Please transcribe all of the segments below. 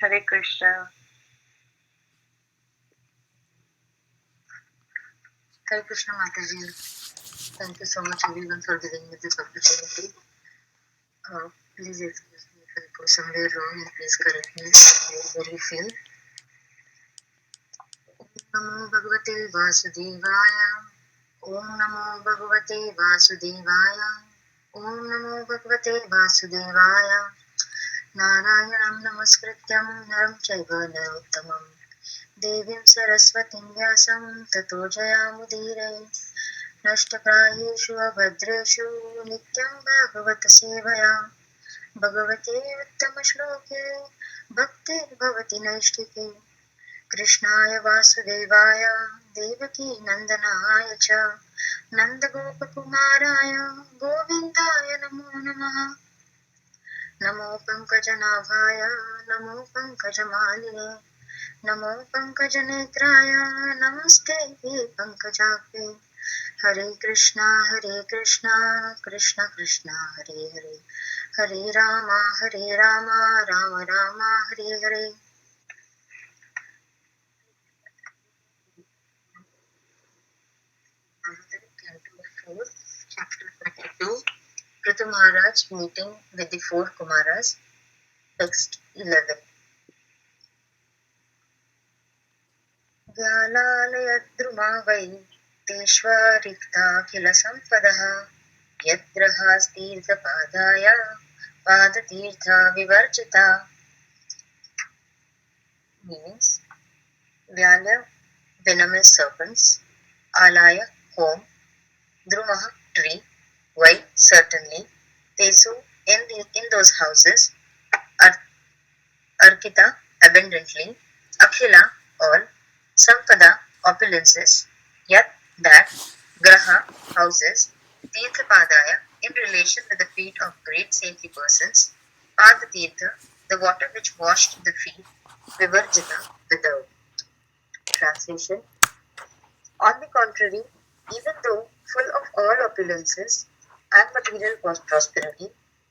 Hare Krishna. Hare Krishna, Mataji. Thank you so much everyone for giving me this opportunity. Please excuse me if I go somewhere wrong and please correct me where you feel. Namo Bhagavate Vasudevaya. Om Namo Bhagavate Vasudevaya. Om Namo Bhagavate Vasudevaya. Narayanam Namaskrityam Naram Chaiva Narottamam. Devim Saraswatim Vyasam Tato Jayamudire. नष्टप्रायेषु अभद्रेषु नित्यं भागवत सेवया भगवते उत्तमश्लोके भक्तिर्भवति नैष्ठिके कृष्णाय वासुदेवाय देवकी नन्दनाय च नन्दगोपकुमाराय गोविन्दाय नमो नमः नमो पङ्कजनाभाय नमो पङ्कजमालिने नमो पङ्कजनेत्राय नमस्ते पङ्कजाक्षे हरे Krishna Krishna Krishna Hare Hare Hare Ram Ram Ram Hare Hare Chapter 22 Priti Maharaj meeting with the four Kumaras. Text 11 Vyalalaya वै तेष्वारिक्ताखिलसम्पदः यत्र हास्तीर्थपादाय पादतीर्था विवर्जिता. Means Vyala, venomous serpents, Alaya, home, Drumaha, tree, Vai, certainly, Tesu, in those houses, Arkita, abundantly, Akhila, all, Sampada, opulences, Yat, that, Graha, houses, Tirthapadaya, in relation to the feet of great saintly persons, Padatirtha, the water which washed the feet, Vivarjita, without. Translation. On the contrary, even though full of all opulences and material prosperity,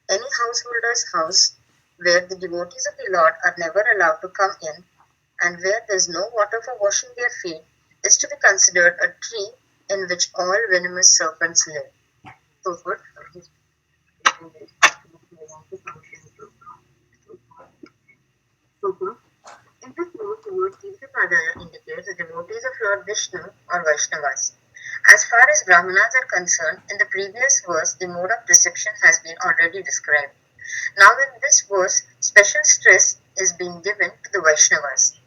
any householder's house where the devotees of the Lord are never allowed to come in and where there is no water for washing their feet is to be considered a tree in which all venomous serpents live. So good. In this note, the word Tirthapadaya indicates the devotees of Lord Vishnu or Vaishnavas. As far as Brahmanas are concerned, in the previous verse, the mode of reception has been already described. Now, in this verse, special stress is being given to the Vaishnavas.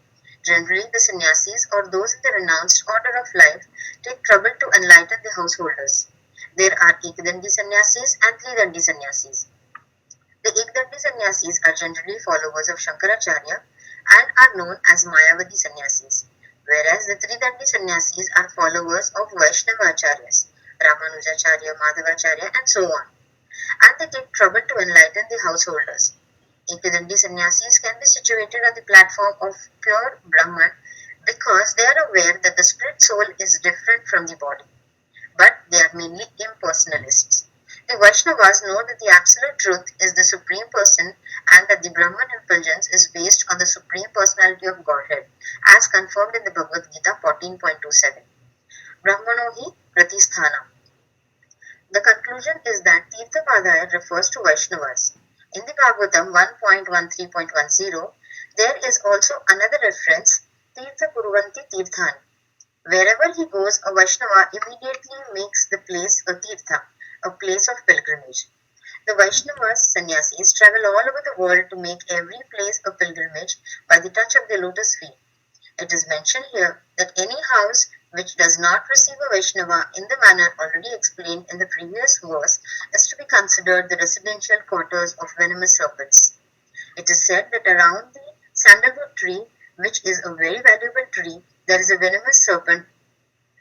Generally, the sannyasis or those in the renounced order of life take trouble to enlighten the householders. There are Ekadandi sannyasis and Tridandi sannyasis. The Ekdandi sannyasis are generally followers of Shankaracharya and are known as Mayavadi sannyasis, whereas the Tridandi sannyasis are followers of Vaishnavacharyas, Ramanujacharya, Madhavacharya, and so on, and they take trouble to enlighten the householders. Ekadandi sannyasis can be situated on the platform of pure Brahman because they are aware that the spirit soul is different from the body, but they are mainly impersonalists. The Vaishnavas know that the absolute truth is the Supreme Person and that the Brahman effulgence is based on the Supreme Personality of Godhead, as confirmed in the Bhagavad Gita 14.27. Brahmano hi Pratisthana. The conclusion is that Tirthapadaya refers to Vaishnavas. In the Bhagavatam 1.13.10, there is also another reference, Tirtha Kurvanti Tirthani. Wherever he goes, a Vaishnava immediately makes the place a Tirtha, a place of pilgrimage. The Vaishnavas, sannyasis, travel all over the world to make every place a pilgrimage by the touch of their lotus feet. It is mentioned here that any house which does not receive a Vaishnava in the manner already explained in the previous verse is to be considered the residential quarters of venomous serpents. It is said that around the sandalwood tree, which is a very valuable tree, there is a venomous serpent.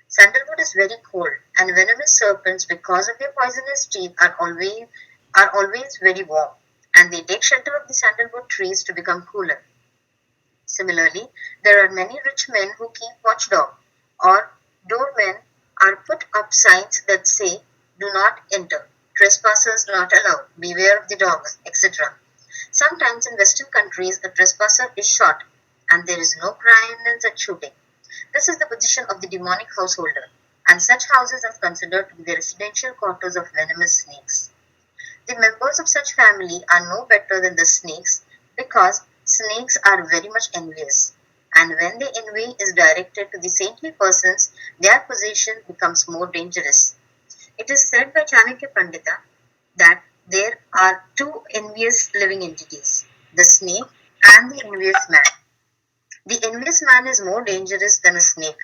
Sandalwood is very cold, and venomous serpents, because of their poisonous teeth, are always very warm, and they take shelter of the sandalwood trees to become cooler. Similarly, there are many rich men who keep watchdog, or doormen are put up signs that say, "Do not enter," "Trespassers not allowed," "Beware of the dogs," etc. Sometimes in Western countries, a trespasser is shot, and there is no crime in such shooting. This is the position of the demonic householder, and such houses are considered to be the residential quarters of venomous snakes. The members of such family are no better than the snakes because snakes are very much envious, and when the envy is directed to the saintly persons, their position becomes more dangerous. It is said by Chanakya Pandita that there are two envious living entities, the snake and the envious man. The envious man is more dangerous than a snake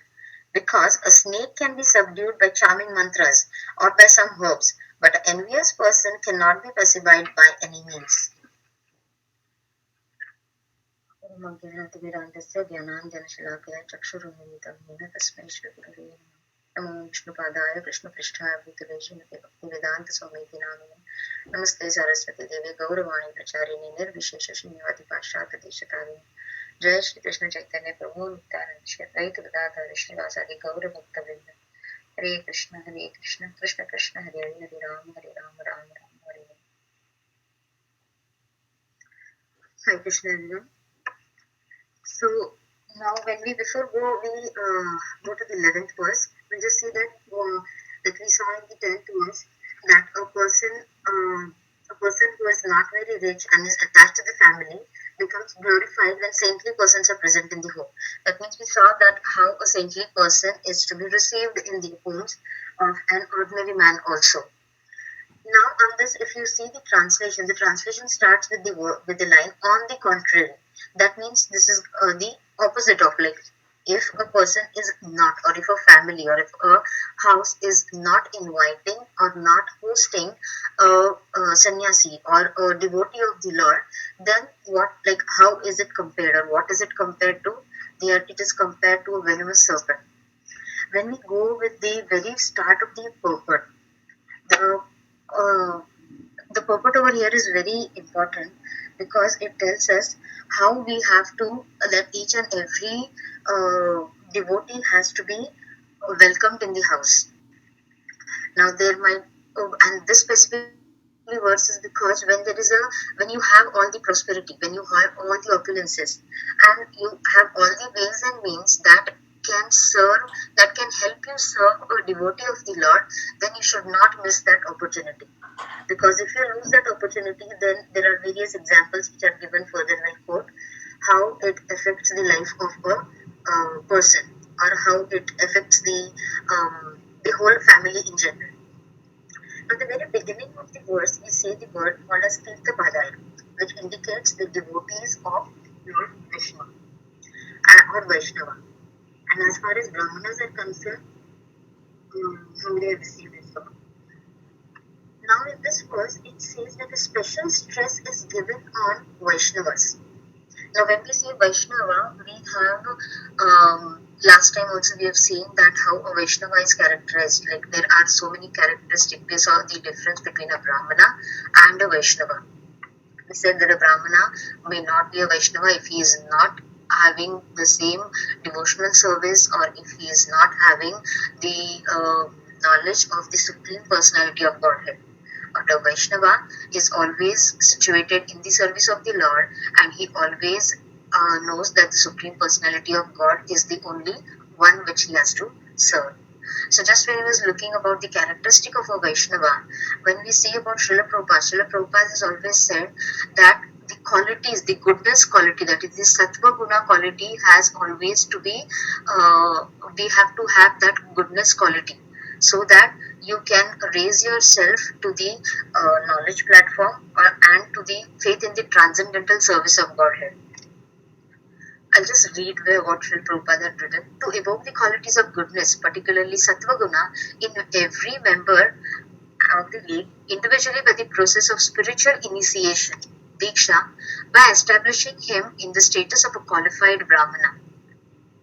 because a snake can be subdued by charming mantras or by some herbs, but an envious person cannot be pacified by any means. नमो विष्णुपादाय कृष्णपृष्ठाय भूतलेशे भक्तिवेदांत स्वामीति नामिने नमस्ते सरस्वती देवी गौरवाणी प्रचारिणे निर्विशेष शून्यवादी पाश्चात्य देशकारिणे जय श्री कृष्ण चैतन्य प्रभु नित्यानंद श्री अद्वैत गदाधर श्रीवासादि गौर भक्तवृंद हरे Krishna Krishna Krishna Hare Hare Hare Ram Ram Ram Hare Hare. Hi Krishna everyone. So now when we before go to the 11th verse, we'll just see that we saw in the 10th verse that a person who is not very rich and is attached to the family becomes glorified when saintly persons are present in the home. That means we saw that how a saintly person is to be received in the homes of an ordinary man also. Now on this, if you see the translation starts with the line on the contrary. That means this is the opposite of like if a person is not, or if a family or if a house is not inviting or not hosting a sannyasi or a devotee of the Lord, then what, like how is it compared, or what is it compared to? There it is compared to a venomous serpent. When we go with the very start of the purport, the uh, the purport over here is very important because it tells us how we have to let each and every devotee has to be welcomed in the house. Now there might and this specific verse is because when you have all the prosperity, when you have all the opulences, and you have all the ways and means that can serve, that can help you serve a devotee of the Lord, then you should not miss that opportunity. Because if you lose that opportunity, then there are various examples which are given further in quote, how it affects the life of a person, or how it affects the whole family in general. At the very beginning of the verse, we say the word called as Tirtha Padaya, which indicates the devotees of Lord Vishnu or Vaishnava. And as far as Brahmanas are concerned, how they are received and so on. Now in this verse, it says that a special stress is given on Vaishnavas. Now when we say Vaishnava, we have last time also we have seen that how a Vaishnava is characterized. Like there are so many characteristics. We saw the difference between a Brahmana and a Vaishnava. We said that a Brahmana may not be a Vaishnava if he is not having the same devotional service, or if he is not having the knowledge of the Supreme Personality of Godhead. But a Vaishnava is always situated in the service of the Lord, and he always knows that the Supreme Personality of God is the only one which he has to serve. So just when he was looking about the characteristic of a Vaishnava, when we see about Srila Prabhupada has always said that the qualities, the goodness quality, that is the Sattva Guna quality, has always to be, we have to have that goodness quality, so that you can raise yourself to the knowledge platform and to the faith in the transcendental service of Godhead. I'll just read what Srila Prabhupada had written. To evoke the qualities of goodness, particularly Sattva Guna, in every member of the league, individually by the process of spiritual initiation, Diksha, by establishing him in the status of a qualified Brahmana,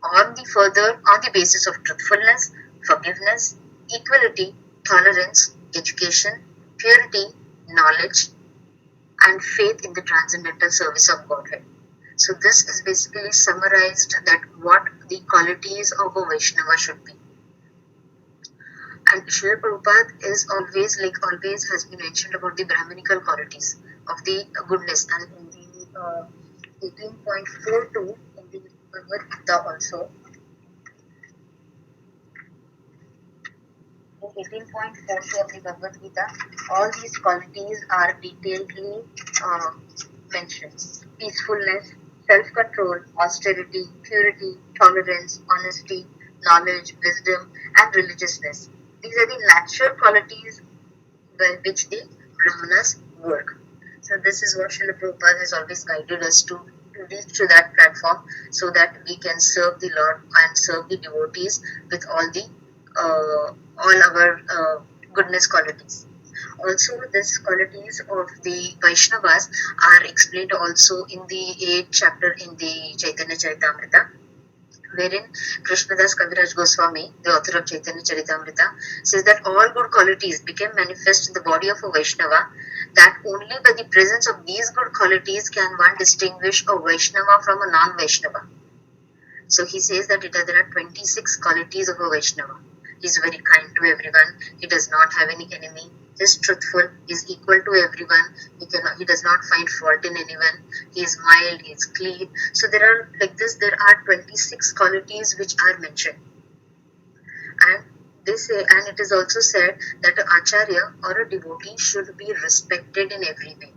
on the basis of truthfulness, forgiveness, equality, tolerance, education, purity, knowledge, and faith in the transcendental service of Godhead. So this is basically summarized that what the qualities of a Vaishnava should be. And Srila Prabhupada is always has been mentioned about the Brahminical qualities. of the goodness. And in the 18.42 in the Bhagavad Gita also, in 18.42 of the Bhagavad Gita, all these qualities are detailedly uh, mentioned. Peacefulness, self-control, austerity, purity, tolerance, honesty, knowledge, wisdom, and religiousness. These are the natural qualities by which the Brahmanas work. So this is what Srila Prabhupada has always guided us to reach to that platform so that we can serve the Lord and serve the devotees with all our goodness qualities. Also, these qualities of the Vaishnavas are explained also in the 8th chapter in the Chaitanya Charitamrita, wherein Krishnadas Kaviraj Goswami, the author of Chaitanya Charitamrita, says that all good qualities became manifest in the body of a Vaishnava, that only by the presence of these good qualities can one distinguish a Vaishnava from a non-Vaishnava. So he says that there are 26 qualities of a Vaishnava. He is very kind to everyone. He does not have any enemy. He is truthful. He is equal to everyone. He does not find fault in anyone. He is mild. He is clean. So there are 26 qualities which are mentioned. And they say, and it is also said that an acharya or a devotee should be respected in every way.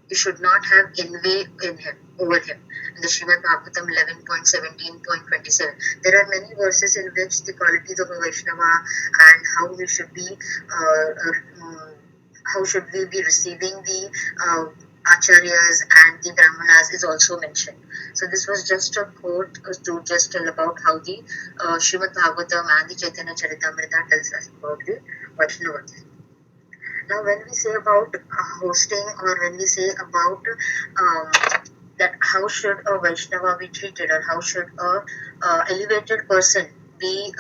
He should not have envy in him over him. In the Srimad Bhagavatam 11.17.27, there are many verses in which the qualities of a Vaishnava and how should we be receiving the acharyas and the brahmanas is also mentioned. So this was just a quote to just tell about how the Srimad Bhagavatam and the Chaitanya Charitamrita tells us about the Vaishnavas. Now, when we say about hosting, or when we say about um, that how should a Vaishnava be treated, or how should a elevated person be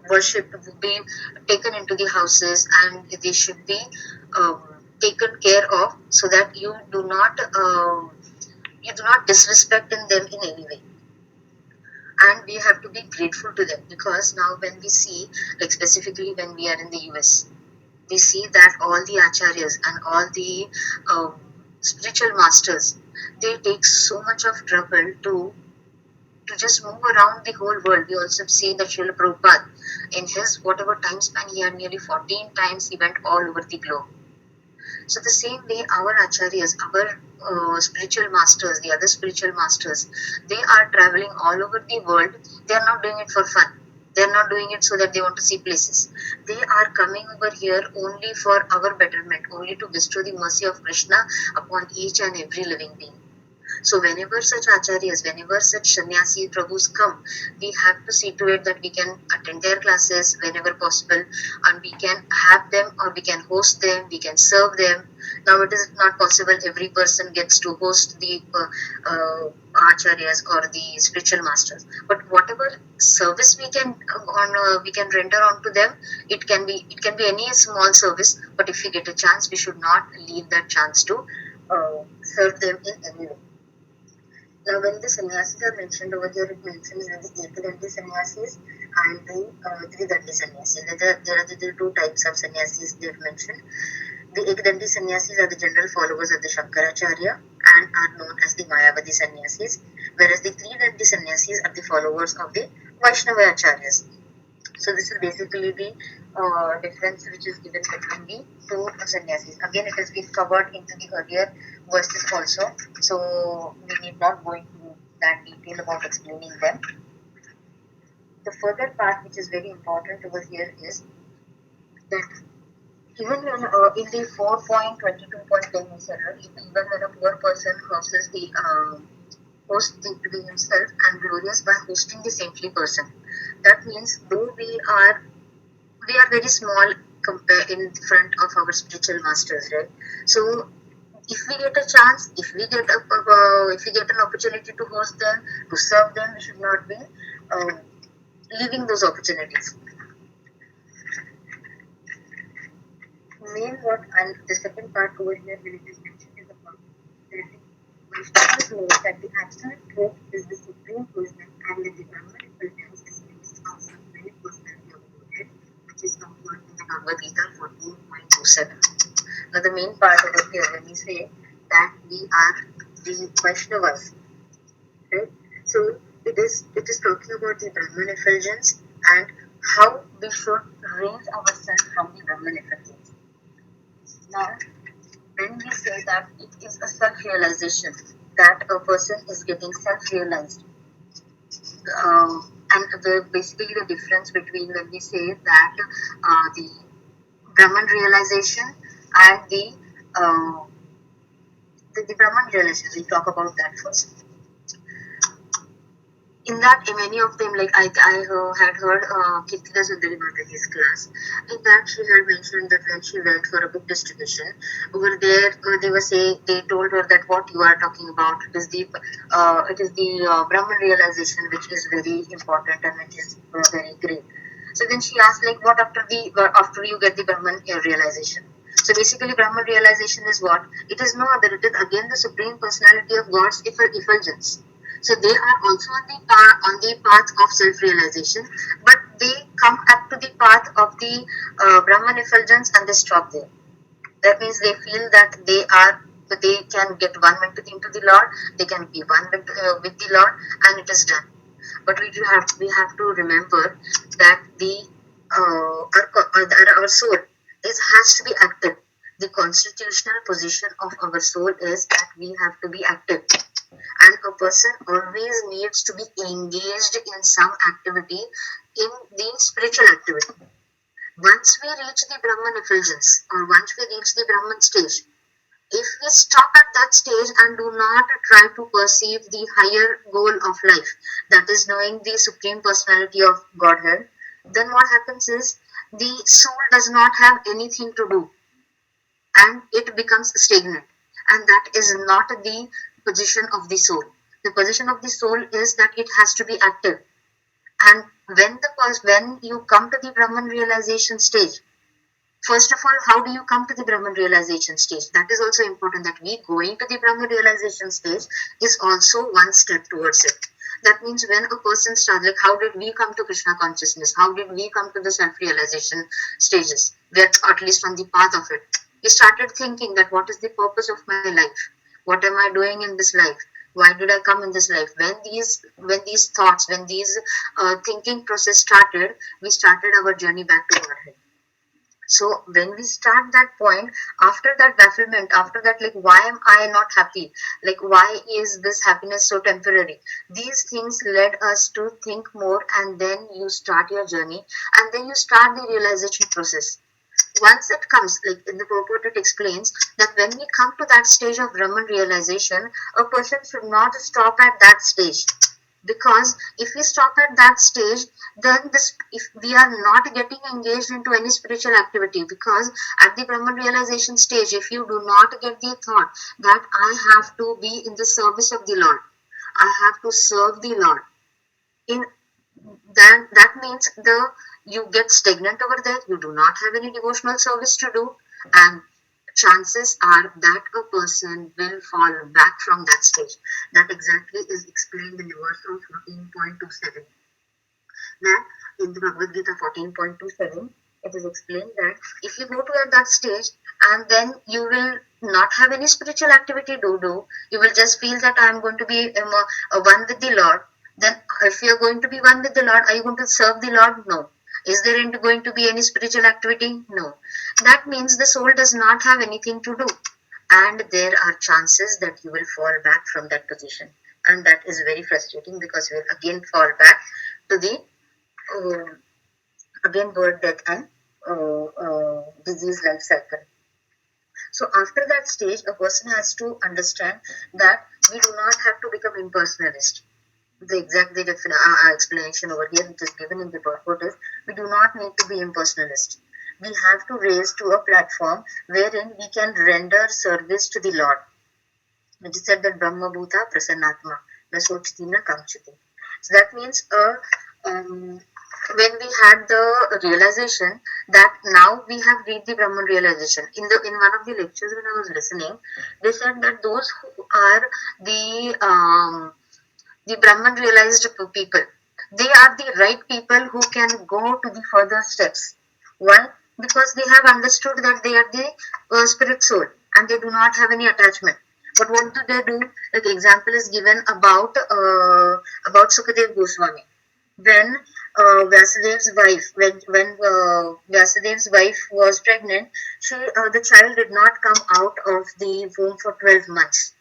worshipped, be taken into the houses, and they should be taken care of, so that you do not disrespect in them in any way. And we have to be grateful to them, because now when we see, like specifically when we are in the US, we see that all the acharyas and all the spiritual masters, they take so much of trouble to just move around the whole world. We also see that Srila Prabhupada, in his whatever time span, he had nearly 14 times he went all over the globe. So the same way our acharyas, our spiritual masters, the other spiritual masters, they are traveling all over the world. They are not doing it for fun. They are not doing it so that they want to see places. They are coming over here only for our betterment, only to bestow the mercy of Krishna upon each and every living being. So whenever such acharyas, whenever such sannyasi prabhus come, we have to see to it that we can attend their classes whenever possible, and we can have them, or we can host them, we can serve them. Now it is not possible every person gets to host the acharyas or the spiritual masters, but whatever service we can render on to them, it can be any small service, but if we get a chance, we should not leave that chance to serve them in any way. Now, when the sannyasis are mentioned over here, it mentions the Ekadandi sannyasis and the Dvidandi sannyasis. There are the two types of sannyasis they have mentioned. The Ekadandi sannyasis are the general followers of the Shankaracharya and are known as the Mayavadi sannyasis, whereas the Tridandi sannyasis are the followers of the Vaishnava acharyas. So this is basically the difference which is given between the two sannyasis. Again, it has been covered into the earlier verses also, so we need not go into that detail about explaining them. The further part which is very important over here is that even in the 4.22.10 even when a poor person crosses the host to be himself and glorious by hosting the saintly person. That means though we are very small compare in front of our spiritual masters, right? So if we get a chance, if we get an opportunity to host them, to serve them, we should not be uh, leaving those opportunities. Main what and the second part over here when it is mentioned is about that Vaishnavas know that the absolute truth is the supreme person, and that the Brahman represents the image of the very personality of Godhead, which is confirmed in the Bhagavad Gita 14.27. Now the main part over here when we say that we are the Vaishnavas, right? So it is talking about the Brahman effulgence and how we should raise ourselves from the Brahman effulgence. Now, when we say that it is a self-realization, that a person is getting self-realized, and basically the difference between when we say that the Brahman realization and uh, the Brahman realization, we talk about that first. In that, in many of them, like I had heard Kirtida Sundari Mataji's class. In that, she had mentioned that when she went for a book distribution, over there they told her that what you are talking about, it is the Brahman realization which is very important and which is very great. So then she asked, like, what after you get the Brahman realization? So basically, Brahman realization is what? It is no other. It is again the supreme personality of God's effulgence. So they are also on the path of self-realization, but they come up to the path of the Brahman effulgence and they stop there. That means they feel that they can get one into the Lord, they can be one with the Lord, and it is done. But we have to remember that our soul has to be active. The constitutional position of our soul is that we have to be active, and a person always needs to be engaged in some activity, in the spiritual activity. Once we reach the Brahman effulgence, or once we reach the Brahman stage, if we stop at that stage and do not try to perceive the higher goal of life, that is knowing the supreme personality of Godhead, then what happens is the soul does not have anything to do and it becomes stagnant. And that is not the position of the soul. The position of the soul is that it has to be active. And when you come to the Brahman realization stage, first of all, how do you come to the Brahman realization stage? That is also important, that we going to the Brahman realization stage is also one step towards it. That means when a person starts, like, how did we come to Krishna consciousness? How did we come to the self-realization stages? We are at least on the path of it. We started thinking that what is the purpose of my life? What am I doing in this life? Why did I come in this life? When these thoughts, when these thinking process started, we started our journey back to Godhead. So when we start that point, after that bafflement, after that, like, why am I not happy? Like, why is this happiness so temporary? These things led us to think more, and then you start your journey, and then you start the realization process. Once it comes, like in the purport, it explains that when we come to that stage of Brahman realization, a person should not stop at that stage. Because if we stop at that stage, then if we are not getting engaged into any spiritual activity, because at the Brahman realization stage, if you do not get the thought that I have to be in the service of the Lord, I have to serve the Lord, in then that means you get stagnant over there, you do not have any devotional service to do, and chances are that a person will fall back from that stage. That exactly is explained in the verse of 14.27. Now, in the Bhagavad Gita 14.27, it is explained that if you go to that stage and then you will not have any spiritual activity to do, you will just feel that I am going to be one with the Lord. Then if you are going to be one with the Lord, are you going to serve the Lord? No. Is there going to be any spiritual activity? No. That means the soul does not have anything to do. And there are chances that you will fall back from that position. And that is very frustrating, because you will again fall back to the birth, death, and disease life cycle. So after that stage, a person has to understand that we do not have to become impersonalist. The exact explanation over here, which is given in the purport, is we do not need to be impersonalist. We have to raise to a platform wherein we can render service to the Lord. It is said that Brahma Bhuta Prasannatma Nasochitina Kamchiti. So that means when we had the realization that now we have reached the Brahman realization. In one of the lectures when I was listening, they said that those who are the Brahman realized people, they are the right people who can go to the further steps. Why? Because they have understood that they are the spirit soul and they do not have any attachment. But what do they do? Like example is given about Sukadev Goswami. When Vyasudev's wife, Vyasudev's wife was pregnant, the child did not come out of the womb for 12 months.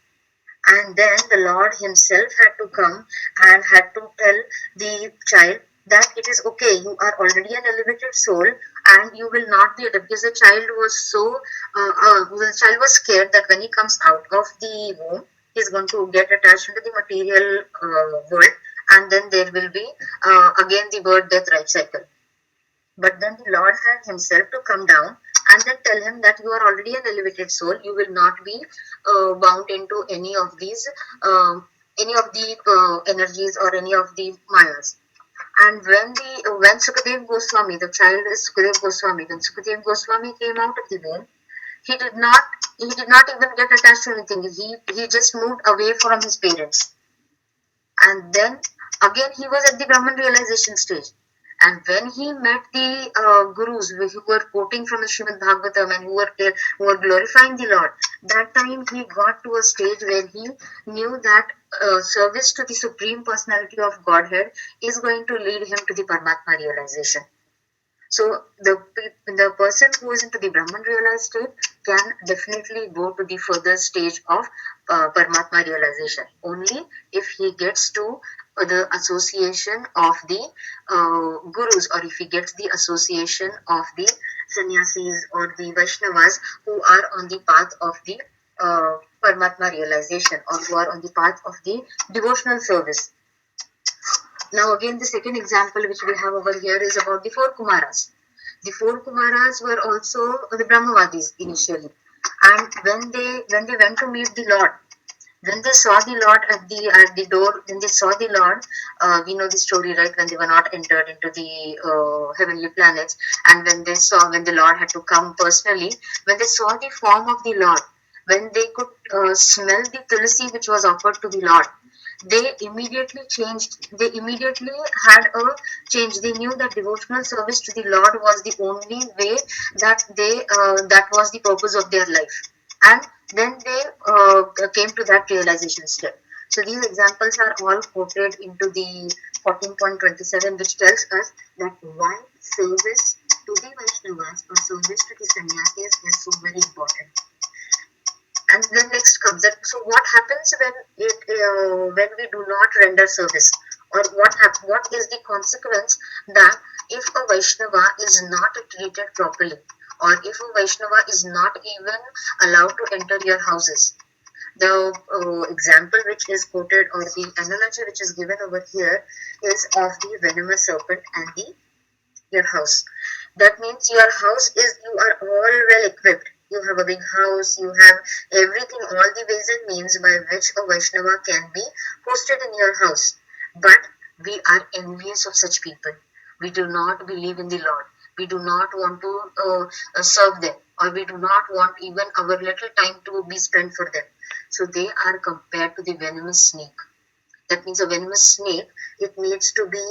And then the Lord himself had to come and had to tell the child that it is okay, you are already an elevated soul and you will not be attacked, because the child was the child was scared that when he comes out of the womb, he's going to get attached to the material world, and then there will be again the birth, death, life cycle. But then the Lord had himself to come down and then tell him that you are already an elevated soul. You will not be bound into any of these, energies or any of the mayas. And when Sukadev Goswami, the child is Sukadev Goswami, when Sukadev Goswami came out of the womb, he did not even get attached to anything. He just moved away from his parents. And then again he was at the Brahman realization stage. And when he met the gurus who were quoting from the Srimad Bhagavatham and who were glorifying the Lord, that time he got to a stage where he knew that service to the Supreme Personality of Godhead is going to lead him to the Paramatma realization. So the person who is into the Brahman realized state can definitely go to the further stage of Paramatma realization only if he gets to the association of the gurus, or if he gets the association of the sannyasis or the Vaishnavas who are on the path of the Paramatma realization, or who are on the path of the devotional service. Now again, the second example which we have over here is about the four Kumaras. The four Kumaras were also the Brahmavadis initially, and when they went to meet the Lord, when they saw the Lord at the door, when they saw the Lord, we know the story, right? When they were not entered into the heavenly planets, and when the Lord had to come personally, when they saw the form of the Lord, when they could smell the tulsi which was offered to the Lord, they immediately changed. They immediately had a change. They knew that devotional service to the Lord was the only way that was the purpose of their life, and then they came to that realization step. So these examples are all quoted into the 14.27, which tells us that why service to the Vaishnavas or service to the sannyasis is so very important. And then next comes that. So what happens when we do not render service, or what is the consequence that if a Vaishnava is not treated properly, or if a Vaishnava is not even allowed to enter your houses? The example which is quoted, or the analogy which is given over here, is of the venomous serpent and your house. That means you are all well equipped. You have a big house, you have everything, all the ways and means by which a Vaishnava can be hosted in your house. But we are envious of such people. We do not believe in the Lord. We do not want to serve them, or we do not want even our little time to be spent for them. So they are compared to the venomous snake. That means a venomous snake, it needs to be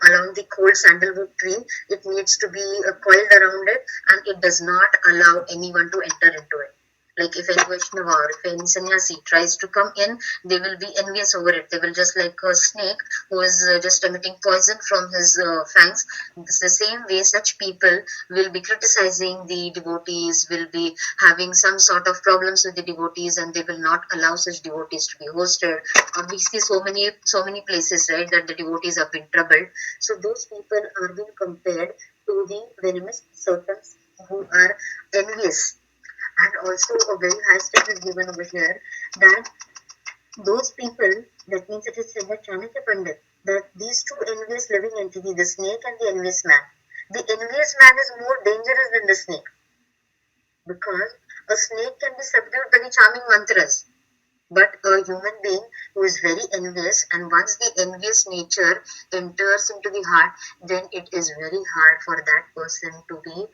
along the cold sandalwood tree, it needs to be coiled around it, and it does not allow anyone to enter into it. Like if any Vaishnava or if any sannyasi tries to come in, they will be envious over it. They will just like a snake who is just emitting poison from his fangs. It's the same way such people will be criticizing the devotees, will be having some sort of problems with the devotees, and they will not allow such devotees to be hosted. Or we see so many places, right, that the devotees have been troubled. So those people are being compared to the venomous serpents who are envious. And also a very high step is given over here that those people, that means it is said that Chanakya Pandit, that these two envious living entities, the snake and the envious man, the envious man is more dangerous than the snake, because a snake can be subdued by the charming mantras, but a human being who is very envious, and once the envious nature enters into the heart, then it is very hard for that person to be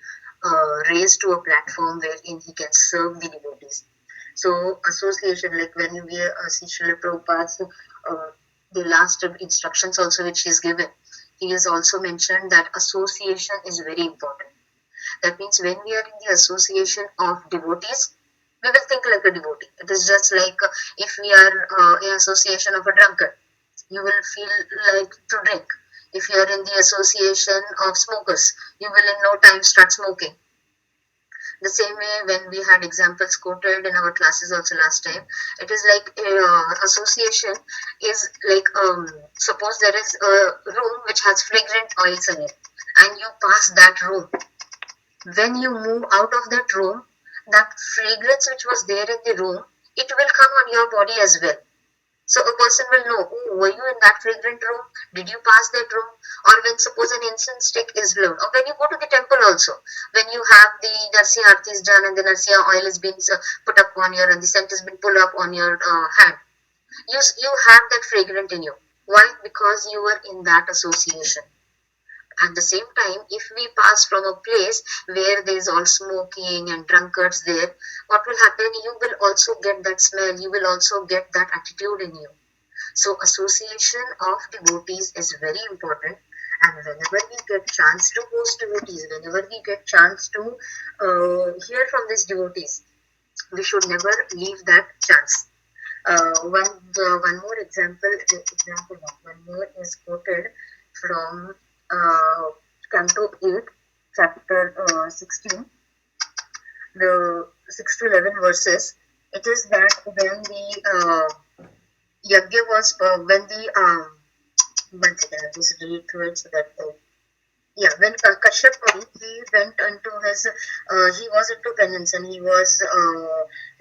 raised to a platform wherein he can serve the devotees. So association, like when we see Srila Prabhupada's the last instructions also which he is given, he has also mentioned that association is very important. That means when we are in the association of devotees, we will think like a devotee. It is just like if we are in association of a drunkard, you will feel like to drink. If you are in the association of smokers, you will in no time start smoking. The same way when we had examples quoted in our classes also last time, it is like association is like suppose there is a room which has fragrant oils in it and you pass that room. When you move out of that room, that fragrance which was there in the room, it will come on your body as well. So a person will know, oh, were you in that fragrant room? Did you pass that room? Or when suppose an incense stick is blown, or when you go to the temple also, when you have the Narsiya Aarti is done and the Narsiya oil is being put up on your, and the scent has been pulled up on your hand, you have that fragrant in you. Why? Because you were in that association. At the same time, if we pass from a place where there is all smoking and drunkards there, what will happen? You will also get that smell, you will also get that attitude in you. So association of devotees is very important, and whenever we get chance to host devotees, whenever we get chance to hear from these devotees, we should never leave that chance. One more one more is quoted from Canto 8, chapter 16, the 6 to 11 verses. It is that when the Yagya was, when the, one second, I'll just read through it so that, when Kashyap Muni, he went into his, he was into penance and he was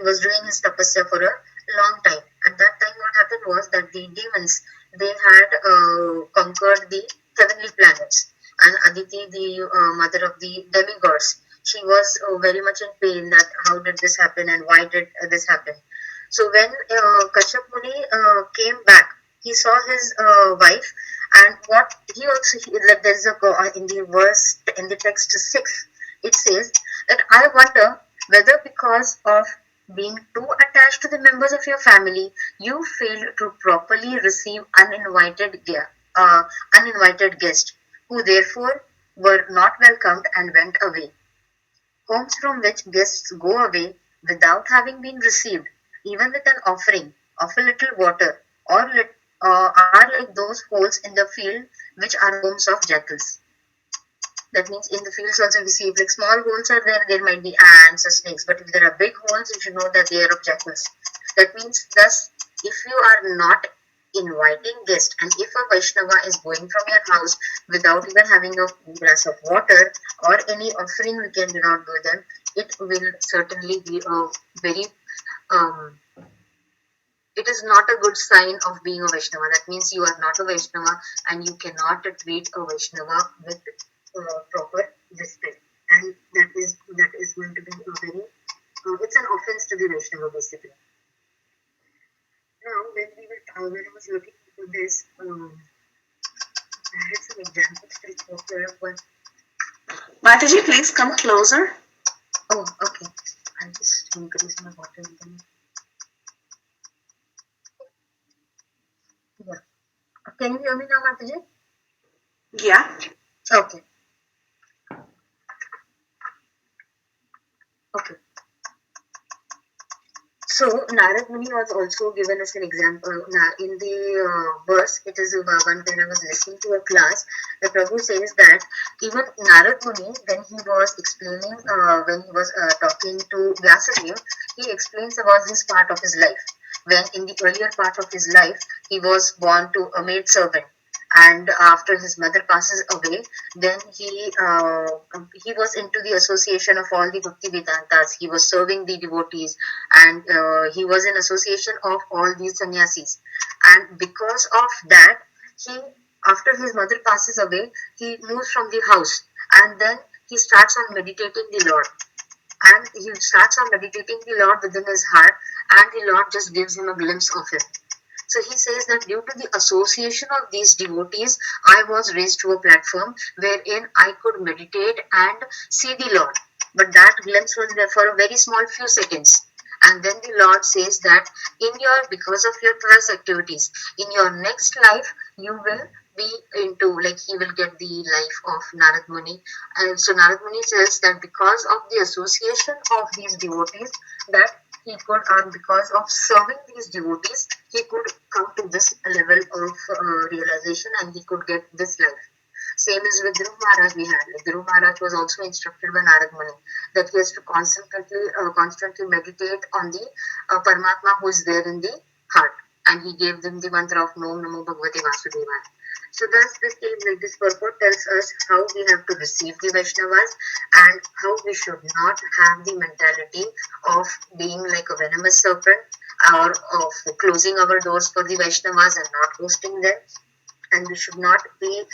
doing his tapasya for a long time. At that time, what happened was that the demons, they had conquered the heavenly planets, and Aditi, the mother of the demigods, she was very much in pain that how did this happen and why did this happen. So when Kashyap Muni came back, he saw his wife, and what he also like there is a in the verse in the text 6, it says that I wonder whether because of being too attached to the members of your family, you failed to properly receive uninvited guests, who therefore were not welcomed and went away. Homes from which guests go away without having been received, even with an offering of a little water, are like those holes in the field which are homes of jackals. That means in the fields also we see if like small holes are there, there might be ants or snakes, but if there are big holes, you should know that they are of jackals. That means thus, if you are not inviting guests, and if a Vaishnava is going from your house without even having a glass of water or any offering we can do not do them, it will certainly be a very it is not a good sign of being a Vaishnava. That means you are not a Vaishnava and you cannot treat a Vaishnava with proper respect. And that is going to be a very, it's an offense to the Vaishnava basically. Now, when I was looking into this, I had some examples to quote, but Mataji, please come closer. Oh, okay. I'll just increase my water again. Yeah. Can you hear me now, Mataji? Yeah. Okay. Okay. So Narad Muni was also given as an example. In the verse, it is one when I was listening to a class, the Prabhu says that even Narad Muni, when he was explaining, when he was talking to Vyasadeva, he explains about this part of his life. When in the earlier part of his life, he was born to a maid servant, and after his mother passes away, then he was into the association of all the Bhakti Vedantas. He was serving the devotees, and he was in association of all these sannyasis. And because of that, he after his mother passes away, he moves from the house, and then he starts on meditating the Lord. And he starts on meditating the Lord within his heart, and the Lord just gives him a glimpse of him. So he says that due to the association of these devotees, I was raised to a platform wherein I could meditate and see the Lord. But that glimpse was there for a very small few seconds. And then the Lord says that because of your past activities, in your next life, you will be into, like he will get the life of Narad Muni. And so Narad Muni says that because of the association of these devotees, that he could, because of serving these devotees, he could come to this level of realization, and he could get this life. Same as with Dhruv Maharaj we had. Like Dhruv Maharaj was also instructed by Narad Muni that he has to constantly meditate on the Paramatma who is there in the heart. And he gave them the mantra of Nom Namo Bhagavate Vasudevaya. So thus this thing, like this purport tells us how we have to receive the Vaishnavas and how we should not have the mentality of being like a venomous serpent or of closing our doors for the Vaishnavas and not hosting them. And we should not be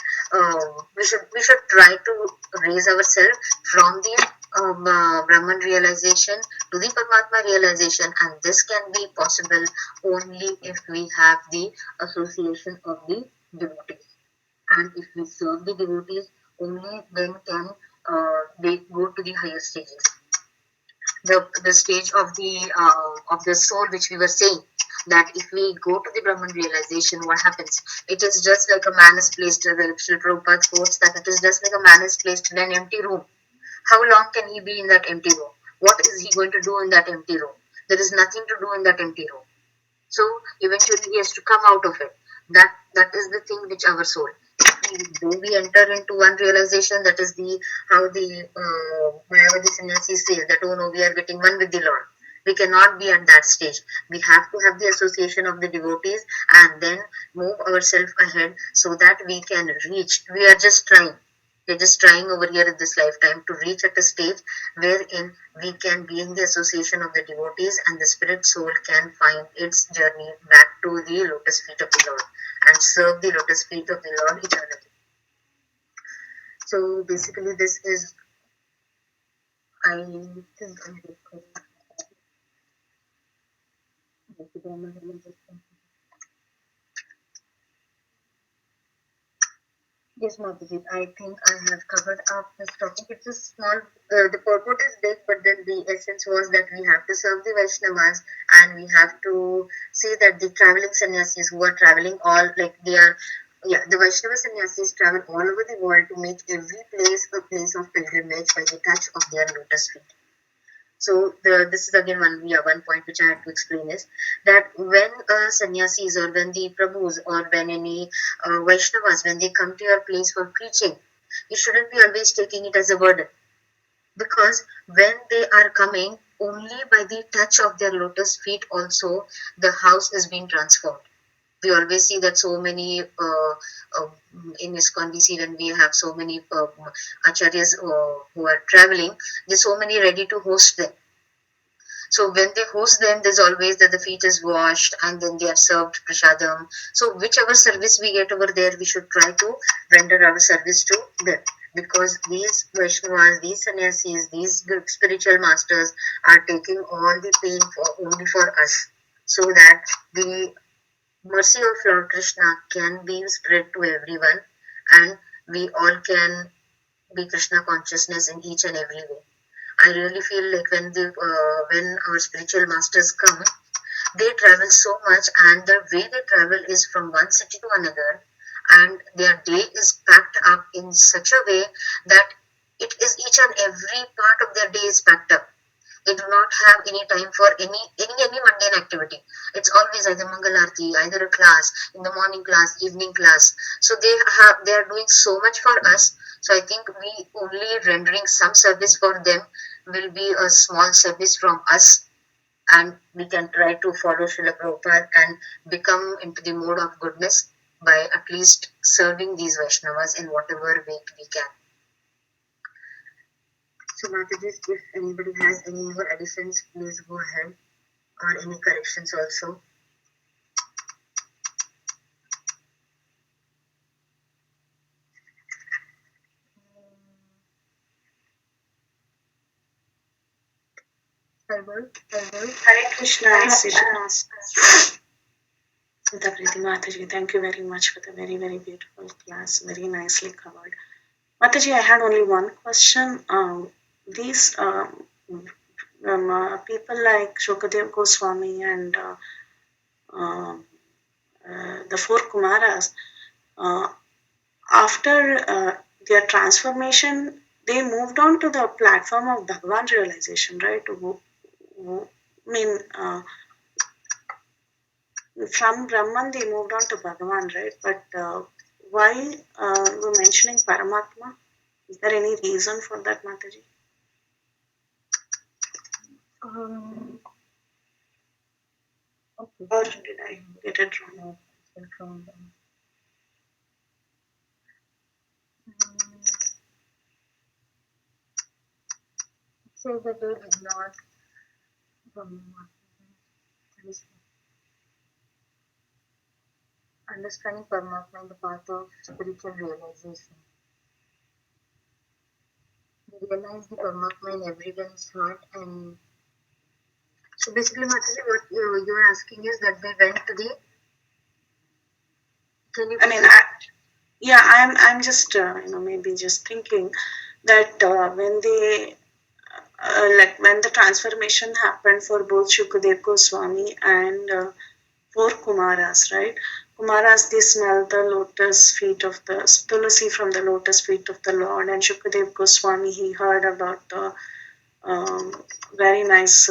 we should try to raise ourselves from the Brahman realization to the Paramatma realization, and this can be possible only if we have the association of the devotees, and if we serve the devotees, only then can they go to the higher stages. The stage of the soul, which we were saying, that if we go to the Brahman realization, what happens? It is just like a man is placed, the Srila Prabhupada quotes that it is just like a man is placed in an empty room. How long can he be in that empty room? What is he going to do in that empty room? There is nothing to do in that empty room. So eventually he has to come out of it. That is the thing which our soul. Though we enter into one realization, that is the how the Mayavadi sannyasi says that, oh no, we are getting one with the Lord. We cannot be at that stage. We have to have the association of the devotees and then move ourselves ahead so that we can reach. We are just trying. We're just trying over here in this lifetime to reach at a stage wherein we can be in the association of the devotees and the spirit soul can find its journey back to the lotus feet of the Lord and serve the lotus feet of the Lord eternally. So basically this is, I think I Yes, Mataji, I think I have covered up this topic. It's a small, the purport is big, but then the essence was that we have to serve the Vaishnavas and we have to see that the traveling sannyasis who are traveling all, like they are, yeah, the Vaishnava sannyasis travel all over the world to make every place a place of pilgrimage by the touch of their lotus feet. So this is again one point which I had to explain is that when sannyasis or when the prabhus or when any Vaishnavas, when they come to your place for preaching, you shouldn't be always taking it as a burden, because when they are coming, only by the touch of their lotus feet also the house is being transformed. We always see that so many in ISKCON we see when we have so many acharyas who are traveling, there's so many ready to host them. So when they host them, there's always that the feet is washed and then they are served prasadam. So whichever service we get over there, we should try to render our service to them, because these Vaishnavas, these sannyasis, these spiritual masters are taking all the pain only for us, so that the mercy of Lord Krishna can be spread to everyone and we all can be Krishna consciousness in each and every way. I really feel like when our spiritual masters come, they travel so much, and the way they travel is from one city to another, and their day is packed up in such a way that it is each and every part of their day is packed up. They do not have any time for any mundane activity. It's always either Mangalarti, either a class, in the morning class, evening class. So they are doing so much for us. So I think we only rendering some service for them will be a small service from us, and we can try to follow Srila Prabhupada and become into the mode of goodness by at least serving these Vaishnavas in whatever way we can. So Mataji, if anybody has any more additions, please go ahead, or any corrections also. Hare Krishna. Sita Priti Mataji, thank you very much for the very, very beautiful class. Very nicely covered. Mataji, I had only one question. These people like Shokadev Goswami and the four Kumaras, after their transformation, they moved on to the platform of Bhagavan realization, right? I mean, from Brahman they moved on to Bhagavan, right? But why we're mentioning Paramatma? Is there any reason for that, Mataji? Okay. Or did I get it wrong? So that they did not understanding Paramatma in the path of spiritual realization. They realize the Paramatma in everyone's heart, and so basically, Mataji, what you are asking is that they went to the. Can you? I mean, I'm just maybe just thinking that when they like when the transformation happened for both Shukadev Goswami and for Kumaras, right? Kumaras, they smelled the lotus feet of the tulasi from the lotus feet of the Lord, and Shukadev Goswami, he heard about the very nice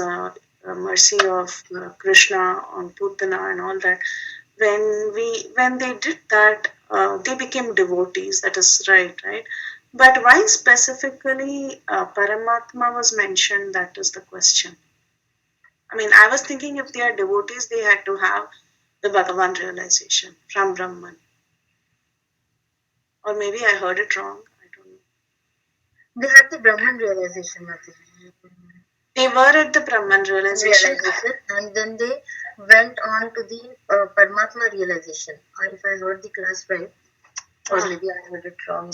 mercy of Krishna on Putana and all that. When they did that, they became devotees. That is right. But why specifically Paramatma was mentioned? That is the question. I mean, I was thinking if they are devotees, they had to have the Bhagavan realization from Brahman. Or maybe I heard it wrong. I don't know. They had the Brahman realization, Mataji. They were at the Brahman realization. And then they went on to the Paramatma realization. Or if I heard the class right, or maybe I heard it wrong.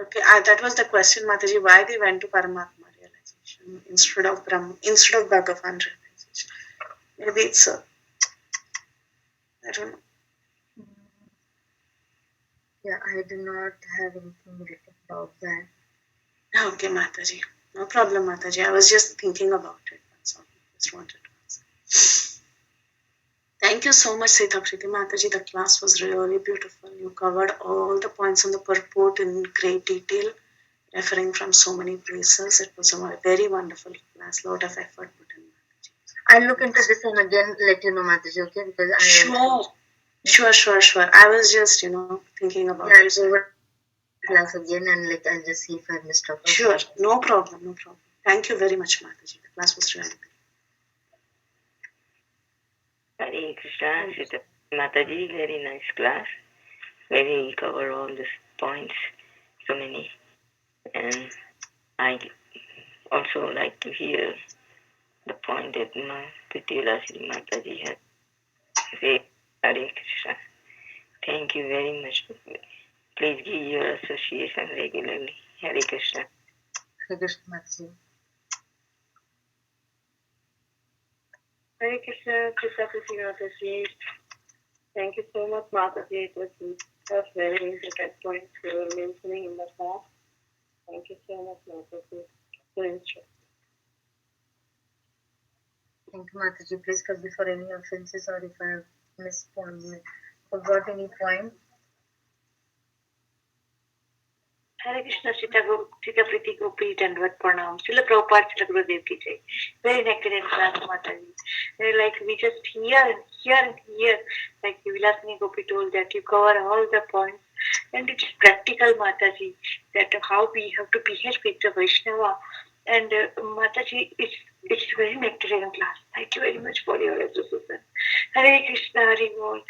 Okay, that was the question, Mataji. Why they went to Paramatma realization instead of Bhagavan realization? Maybe it's I don't know. Yeah, I do not have anything written about that. Okay, Mataji. No problem, Mataji. I was just thinking about it. That's all. Just wanted to ask. Thank you so much, Sita Priti Mataji. The class was really beautiful. You covered all the points on the purport in great detail, referring from so many places. It was a very wonderful class. Lot of effort put in, Mataji. I'll look into this and again let you know, Mataji, okay? Because Sure. I was just, thinking about it. I'll go over class again and I'll just see if I missed out. Sure, no problem. Thank you very much, Mataji. The class was really good. Hare Krishna, Sita Mataji, very nice class. Very cover all these points, so many. And I also like to hear the point that Priti Mataji had said. Hare Krishna. Thank you very much. Please give your association regularly. Hare Krishna. Hare Krishna, Mataji. Hare Krishna, Sita Priti Mataji. Thank you so much, Mataji. It was very important points you were mentioning in the class. Thank you so much, Mataji. Thank you, Mataji. Please forgive me for any offenses or if I have missed one, forgot any point. Hare Krishna, Sita Priti Gopi, Dandvat Pranam. Srila Prabhupada, Srila Gurudev Ki Jai. Very nectar class, Mataji. Like we just hear, like Vilasini Gopi told that you cover all the points. And it's practical, Mataji, that how we have to behave with the Vaishnava. And Mataji, it's very nectarian class. Thank you very much for your association. Hare Krishna, Hare Bol.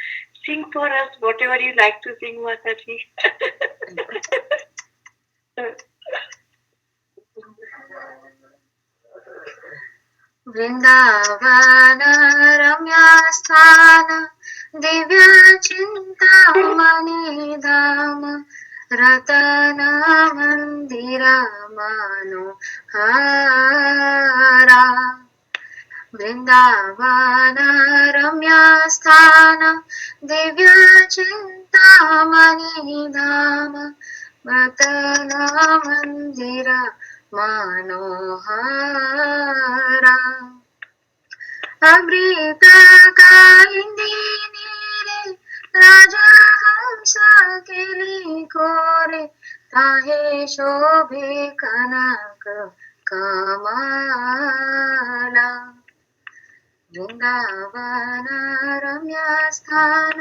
Sing for us whatever you like to sing, Mataji. Vrindavan रम्यस्थान Divya Chintamani धाम रतन मंदिर मनोहरा वृंदावन रम्यस्थान दिव्य चिंतामणि धाम रतन मंदिर मनोहरा अमृत कालिंदी नीरे राजहंस केली कोरे ताहे शोभे कनक कमाला वृंदावन रम्यस्थान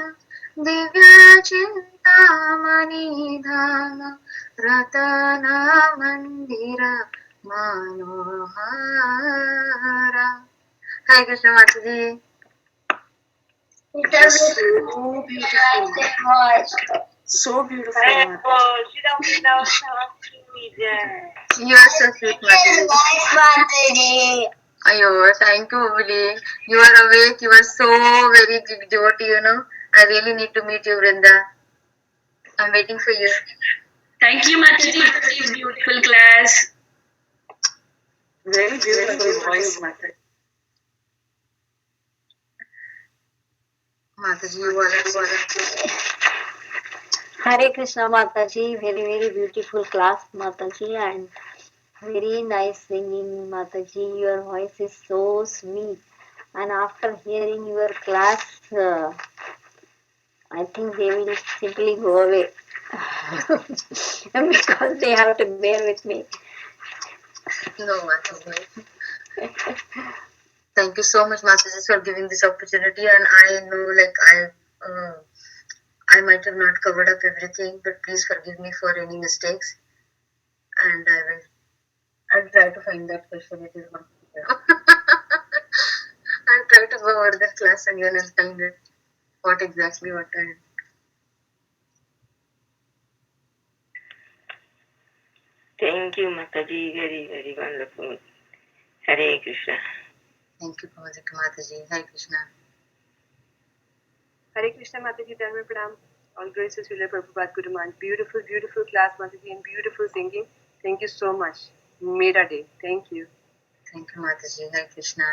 दिव्य चिंतामणि धाम रतन मंदिर मनोहरा. Hare Krishna Mataji. It was so beautiful. So beautiful. You are so sweet, Mataji. Ayo, thank you, Ubili. You are awake. You are so very big devotee, you know. I really need to meet you, Vrinda. I'm waiting for you. Thank you, Mataji, for this beautiful class. Very beautiful voice, Mataji. Mataji, you are. Hare Krishna Mataji, very very beautiful class Mataji, and very nice singing Mataji. Your voice is so sweet, and after hearing your class, I think they will simply go away because they have to bear with me. No, Mataji. Thank you so much, Mataji, for giving this opportunity. And I know, like, I might have not covered up everything, but please forgive me for any mistakes. And I'll try to find that question. It is not there. I'll try to go over that class again and find it. What exactly what I. Thank you, Mataji. Very, very wonderful. Hare Krishna. Thank you, Mataji. Hare Krishna. Hare Krishna Mataji, Dharma Pranam. All grace to Srila Prabhupada Guru Maharaj. Beautiful, beautiful class Mataji and beautiful singing. Thank you so much. You made our day. Thank you. Thank you, Mataji. Hare Krishna.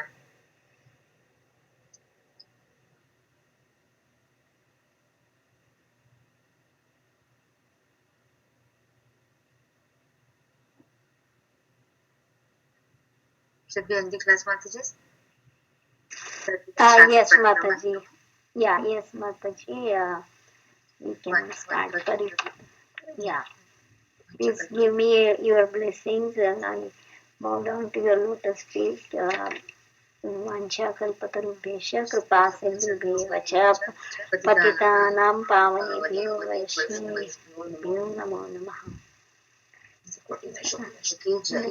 Should we end the class, Mataji? Yes, Mataji. Yeah, yes, Mataji. We can start for it. Yeah. Please give me your blessings and I bow down to your lotus feet. Vancha kalpatarubhesha kripa sindhubheva cha patitanam pavanebhyo vaishnavebhyo namo namaha.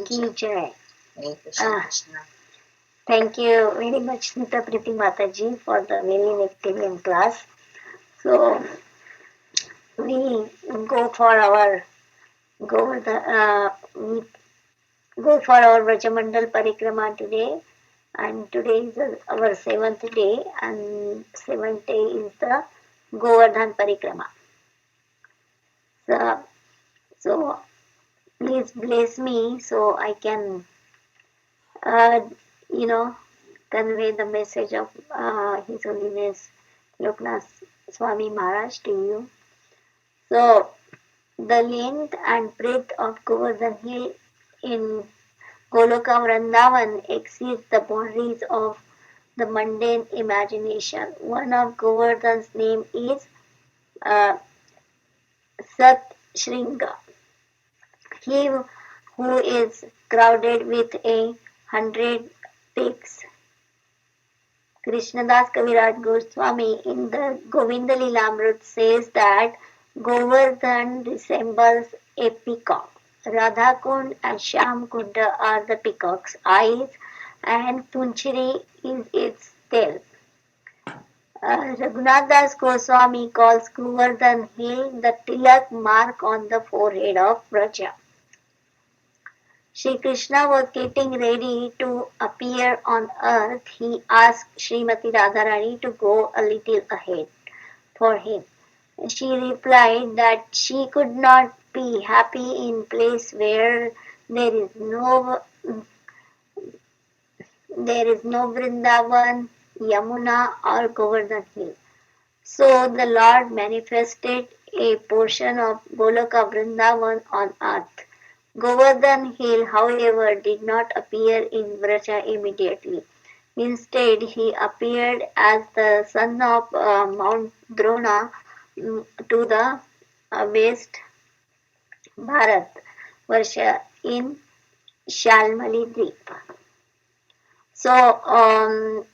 Ki jai. Thank you very much, Sita Priti Mataji, for the very nectarian class. So we go for our we go for our Vraja Mandal Parikrama today, and today is our 7th day, and 7th day is the Govardhan Parikrama. So please bless me so I can, convey the message of His Holiness Loknath Swami Maharaj to you. So the length and breadth of Govardhan Hill in Goloka Vrindavan exceeds the boundaries of the mundane imagination. One of Govardhan's name is Sat Shringa. He who is crowded with 100 pigs. Krishnadas Kaviraj Goswami in the Govinda Lilamrut says that Govardhan resembles a peacock. Radha Kund and Shyam Kunda are the peacock's eyes, and Tunchiri is its tail. Raghunath Das Goswami calls Govardhan Hill the tilak mark on the forehead of Vraja. Shri Krishna was getting ready to appear on earth. He asked Srimati Radharani to go a little ahead for him. She replied that she could not be happy in place where there is no Vrindavan, Yamuna or Govardhan Hill. So the Lord manifested a portion of Goloka Vrindavan on earth. Govardhan Hill, however, did not appear in Vraja immediately. Instead, he appeared as the son of Mount Drona to the West Bharat Varsha in Shalmali Dweep. So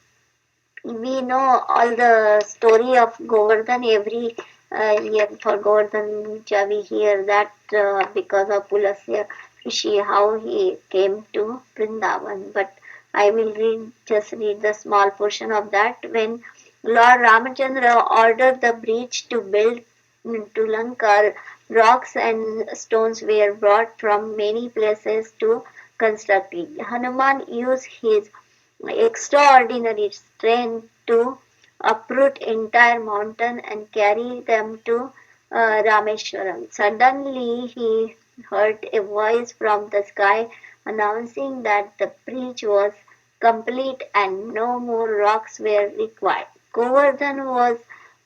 we know all the story of Govardhan. Every year for Govardhan Puja we hear that because of Pulasya Rishi how he came to Vrindavan. But I will just read the small portion of that. When Lord Ramachandra ordered the bridge to build to Lanka, rocks and stones were brought from many places to construct it. Hanuman used his extraordinary strength to uproot entire mountain and carry them to Rameshwaram. Suddenly he heard a voice from the sky announcing that the bridge was complete and no more rocks were required. Govardhan was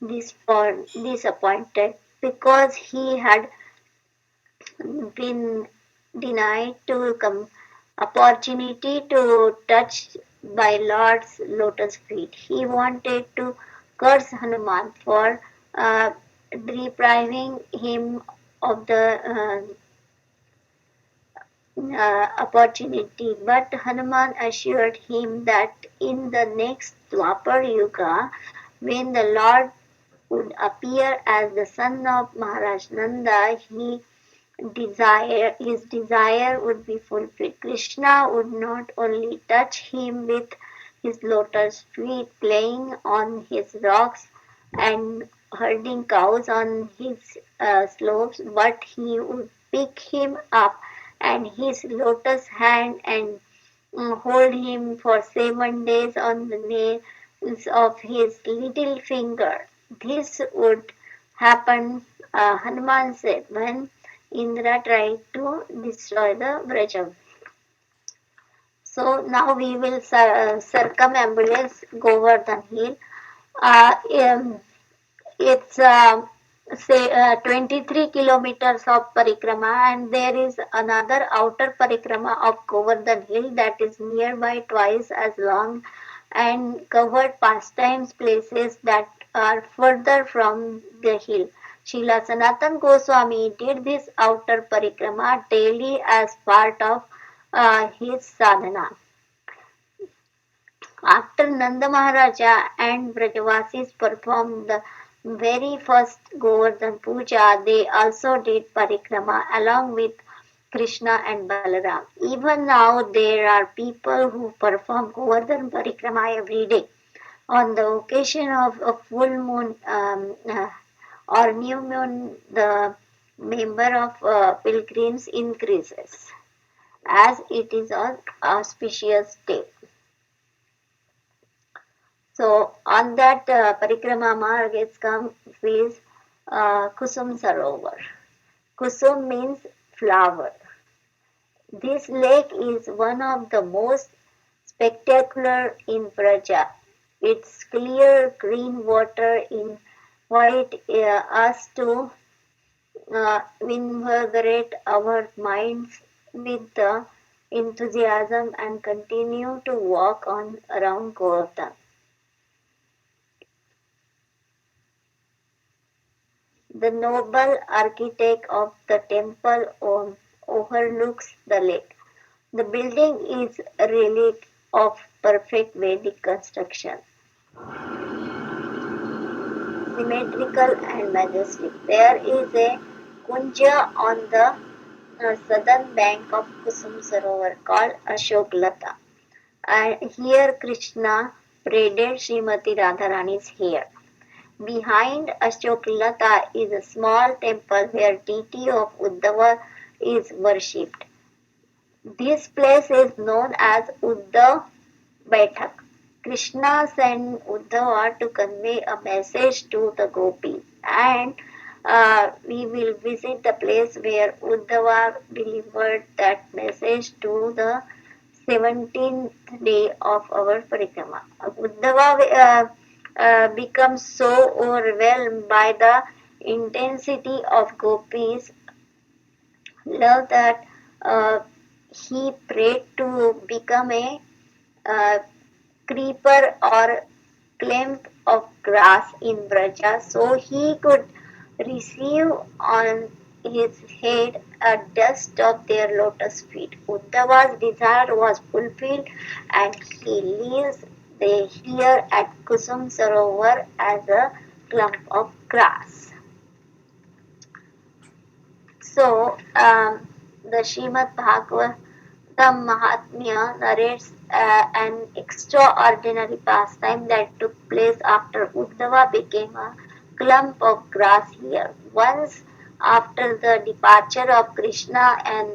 disappointed because he had been denied to opportunity to touch by Lord's lotus feet. He wanted to curse Hanuman for depriving him of the opportunity, but Hanuman assured him that in the next Dwapar Yuga, when the Lord would appear as the son of Maharaj Nanda, his desire would be fulfilled. Krishna would not only touch him with his lotus feet, playing on his rocks and herding cows on his slopes, but he would pick him up and his lotus hand and hold him for 7 days on the nails of his little finger. This would happen, Hanuman said, when Indra tried to destroy the Vraja. So now we will circumambulate Govardhan Hill. It's say 23 kilometers of Parikrama, and there is another outer Parikrama of Govardhan Hill that is nearby twice as long and covered pastimes places that are further from the hill. Srila Sanatan Goswami did this outer Parikrama daily as part of his sadhana. After Nanda Maharaja and Brajavasis performed the very first Govardhan Puja, they also did Parikrama along with Krishna and Balaram. Even now, there are people who perform Govardhan Parikrama every day. On the occasion of a full moon or new moon, the number of pilgrims increases as it is an auspicious day. So on that Parikrama marg, it's come with Kusum Sarovar. Kusum means flower. This lake is one of the most spectacular in Vraja. Its clear green water invite us to invigorate our minds with the enthusiasm and continue to walk on around Govardhan. The noble architect of the temple overlooks the lake. The building is a relic of perfect Vedic construction, symmetrical and majestic. There is a kunja on the southern bank of Kusum Sarovar called Ashoklata. And here Krishna braided Srimati Radharani's hair. Behind Ashoklata is a small temple where deity of Uddhava is worshipped. This place is known as Uddhav Baitak. Krishna sent Uddhava to convey a message to the gopis, and we will visit the place where Uddhava delivered that message to the 17th day of our Parikrama. Uddhava becomes so overwhelmed by the intensity of gopis' love that he prayed to become a uh, creeper or clump of grass in Vraja so he could receive on his head dust of their lotus feet. Uddhava's desire was fulfilled and he lives here at Kusum Sarovar as a clump of grass. So, the Srimad Bhagavatam Mahatmya narrates an extraordinary pastime that took place after Uddhava became a clump of grass here. Once, after the departure of Krishna and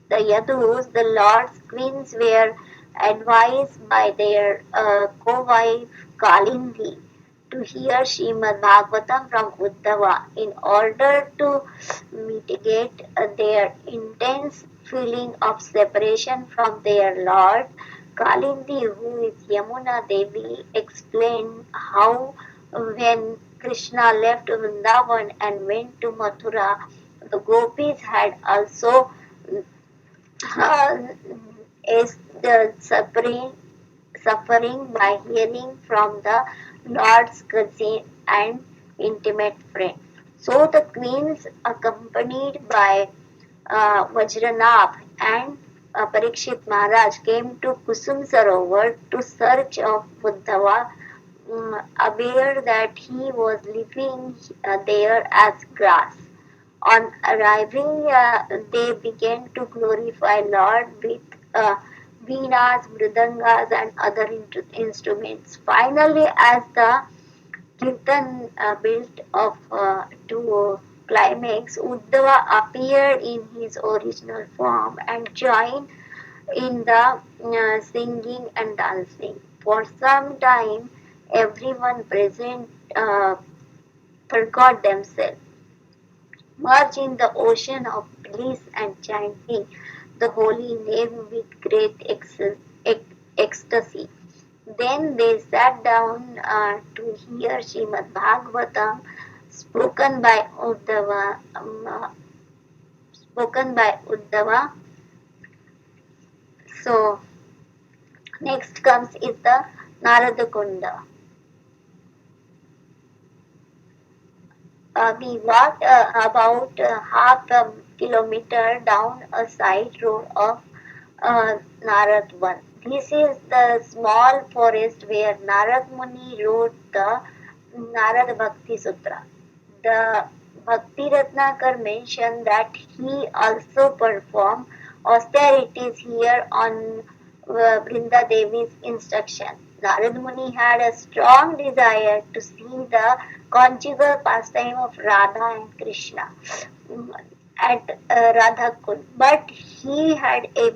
the Yadus, the Lord's queens were advised by their co-wife Kalindi to hear Srimad Bhagavatam from Uddhava in order to mitigate their intense feeling of separation from their Lord. Kalindi, who is Yamuna Devi, explained how when Krishna left Vrindavan and went to Mathura, the gopis had also uh, is the suffering by hearing from the Lord's cousin and intimate friend. So the queens, accompanied by Vajranabh and Parikshit Maharaj, came to Kusum Sarovar to search of Uddhava, aware that he was living there as grass. On arriving, they began to glorify Lord with veenas, mridangas, and other instruments. Finally, as the Kirtan built up to climax, Uddhava appeared in his original form and joined in the singing and dancing. For some time, everyone present forgot themselves, merged in the ocean of bliss and chanting the holy name with great ecstasy. Then they sat down to hear Srimad Bhagavatam spoken by Uddhava. Spoken by Uddhava. So next comes is the Narada Kunda. We walked about half a kilometer down a side road of Naradvan. This is the small forest where Narad Muni wrote the Narad Bhakti Sutra. The Bhakti Ratnakar mentioned that he also performed austerities here on Brinda Devi's instruction. Narad Muni had a strong desire to see the conjugal pastime of Radha and Krishna at Radha Kund, but he had a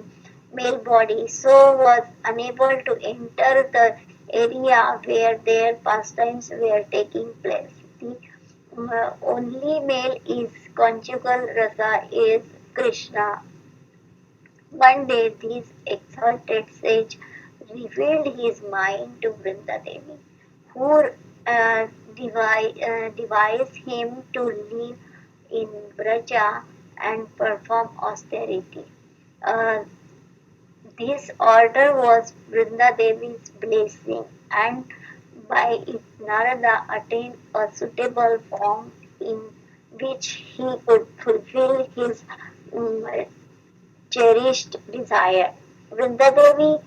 male body, so was unable to enter the area where their pastimes were taking place. The only male is conjugal rasa is Krishna. One day, this exalted sage revealed his mind to Vrindadevi, who devised him to live in Vraja and perform austerity. Uh, this order was Vrindadevi's blessing, and by it Narada attained a suitable form in which he could fulfill his um, cherished desire. Vrindadevi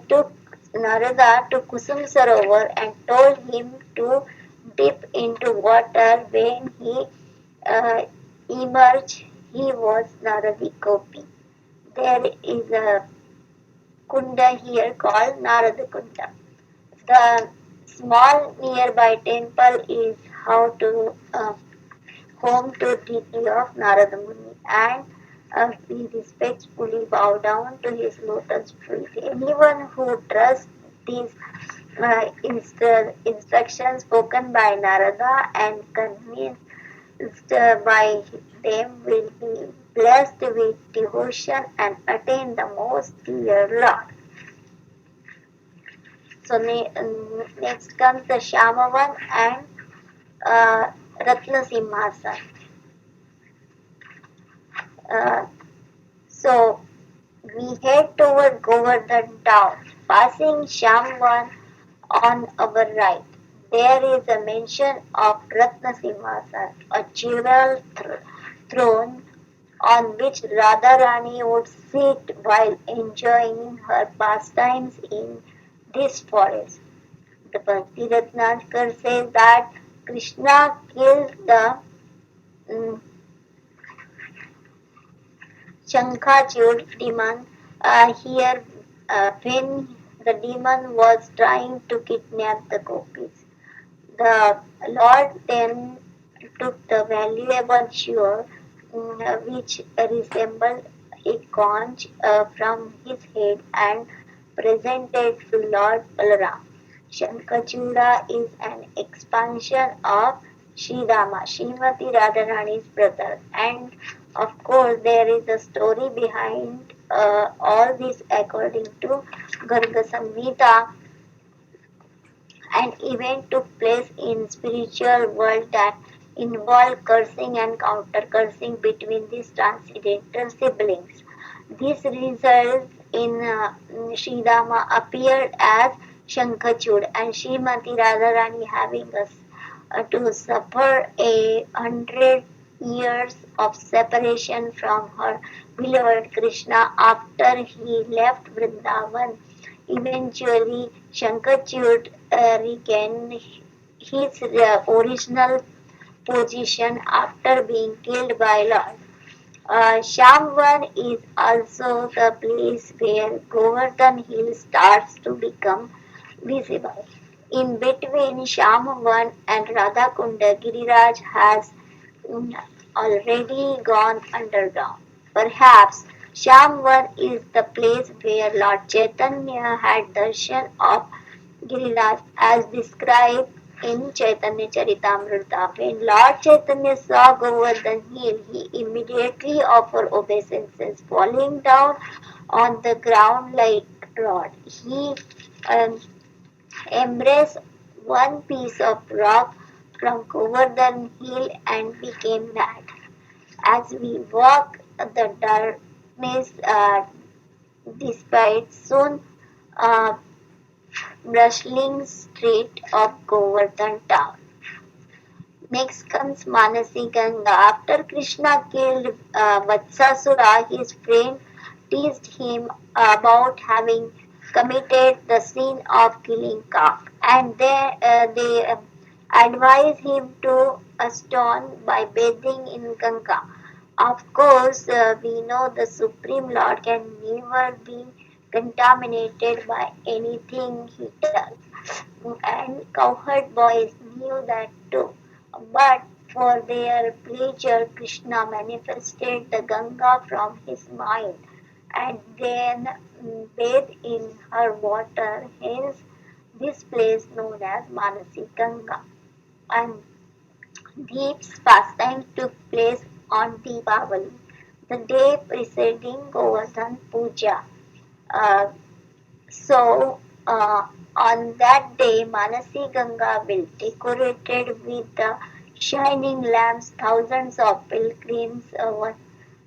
took Narada to Kusum Sarovar and told him to dip into water. When he uh, emerged, he was Naradi Gopi. There is a kunda here called Narada Kunda. The small nearby temple is how to home to deity of Narada Muni, and we respectfully bow down to his lotus feet. Anyone who trusts these instructions spoken by Narada and convinced by them will be blessed with devotion and attain the most dear Lord. So next comes the Shamavan and Ratna Simhasan. Uh, so we head toward Govardhan town, passing Shamvan on our right. There is a mention of Ratna Simhasan, a jewel throne on which Radharani would sit while enjoying her pastimes in this forest. The Bhakti Ratnakar says that Krishna killed the mm, Shankachud demon here when the demon was trying to kidnap the gopis. The Lord then took the valuable jewel, which resembled a conch, from his head and presented to Lord Balaram. Shankachuda is an expansion of Sri Rama, Srimati Radharani's brother. And of course, there is a story behind all this according to Garga Samhita. An event took place in spiritual world that involved cursing and counter-cursing between these transcendental siblings. This results in Sri Rama appeared as Shankachud and Srimati Radharani having to suffer 100 years of separation from her beloved Krishna after he left Vrindavan. Eventually, Shankachud regained his original position after being killed by Lord. Shamvan is also the place where Govardhan Hill starts to become visible. In between Shamvan and Radhakunda, Giriraj has already gone underground. Perhaps Shamvan is the place where Lord Chaitanya had darshan of Giriraj as described in Chaitanya Charitamrita. When Lord Chaitanya saw Govardhan Hill, he immediately offered obeisances, falling down on the ground like rod. He um, embraced one piece of rock from Govardhan Hill and became mad. As we walk, the darkness dissipates. Soon, uh, bustling street of Govardhan town. Next comes Manasi Ganga. After Krishna killed Vatsasura, his friend teased him about having committed the sin of killing calf, and they advised him to stone by bathing in Ganga. Of course, we know the Supreme Lord can never be contaminated by anything he does, and cowherd boys knew that too. But for their pleasure, Krishna manifested the Ganga from his mind and then bathed in her water. Hence, this place known as Manasi Ganga. And Deep's pastime took place on Deepavali, the day preceding Govardhan Puja. Uh, so, on that day, Manasi Ganga will decorated with the shining lamps. Thousands of pilgrims.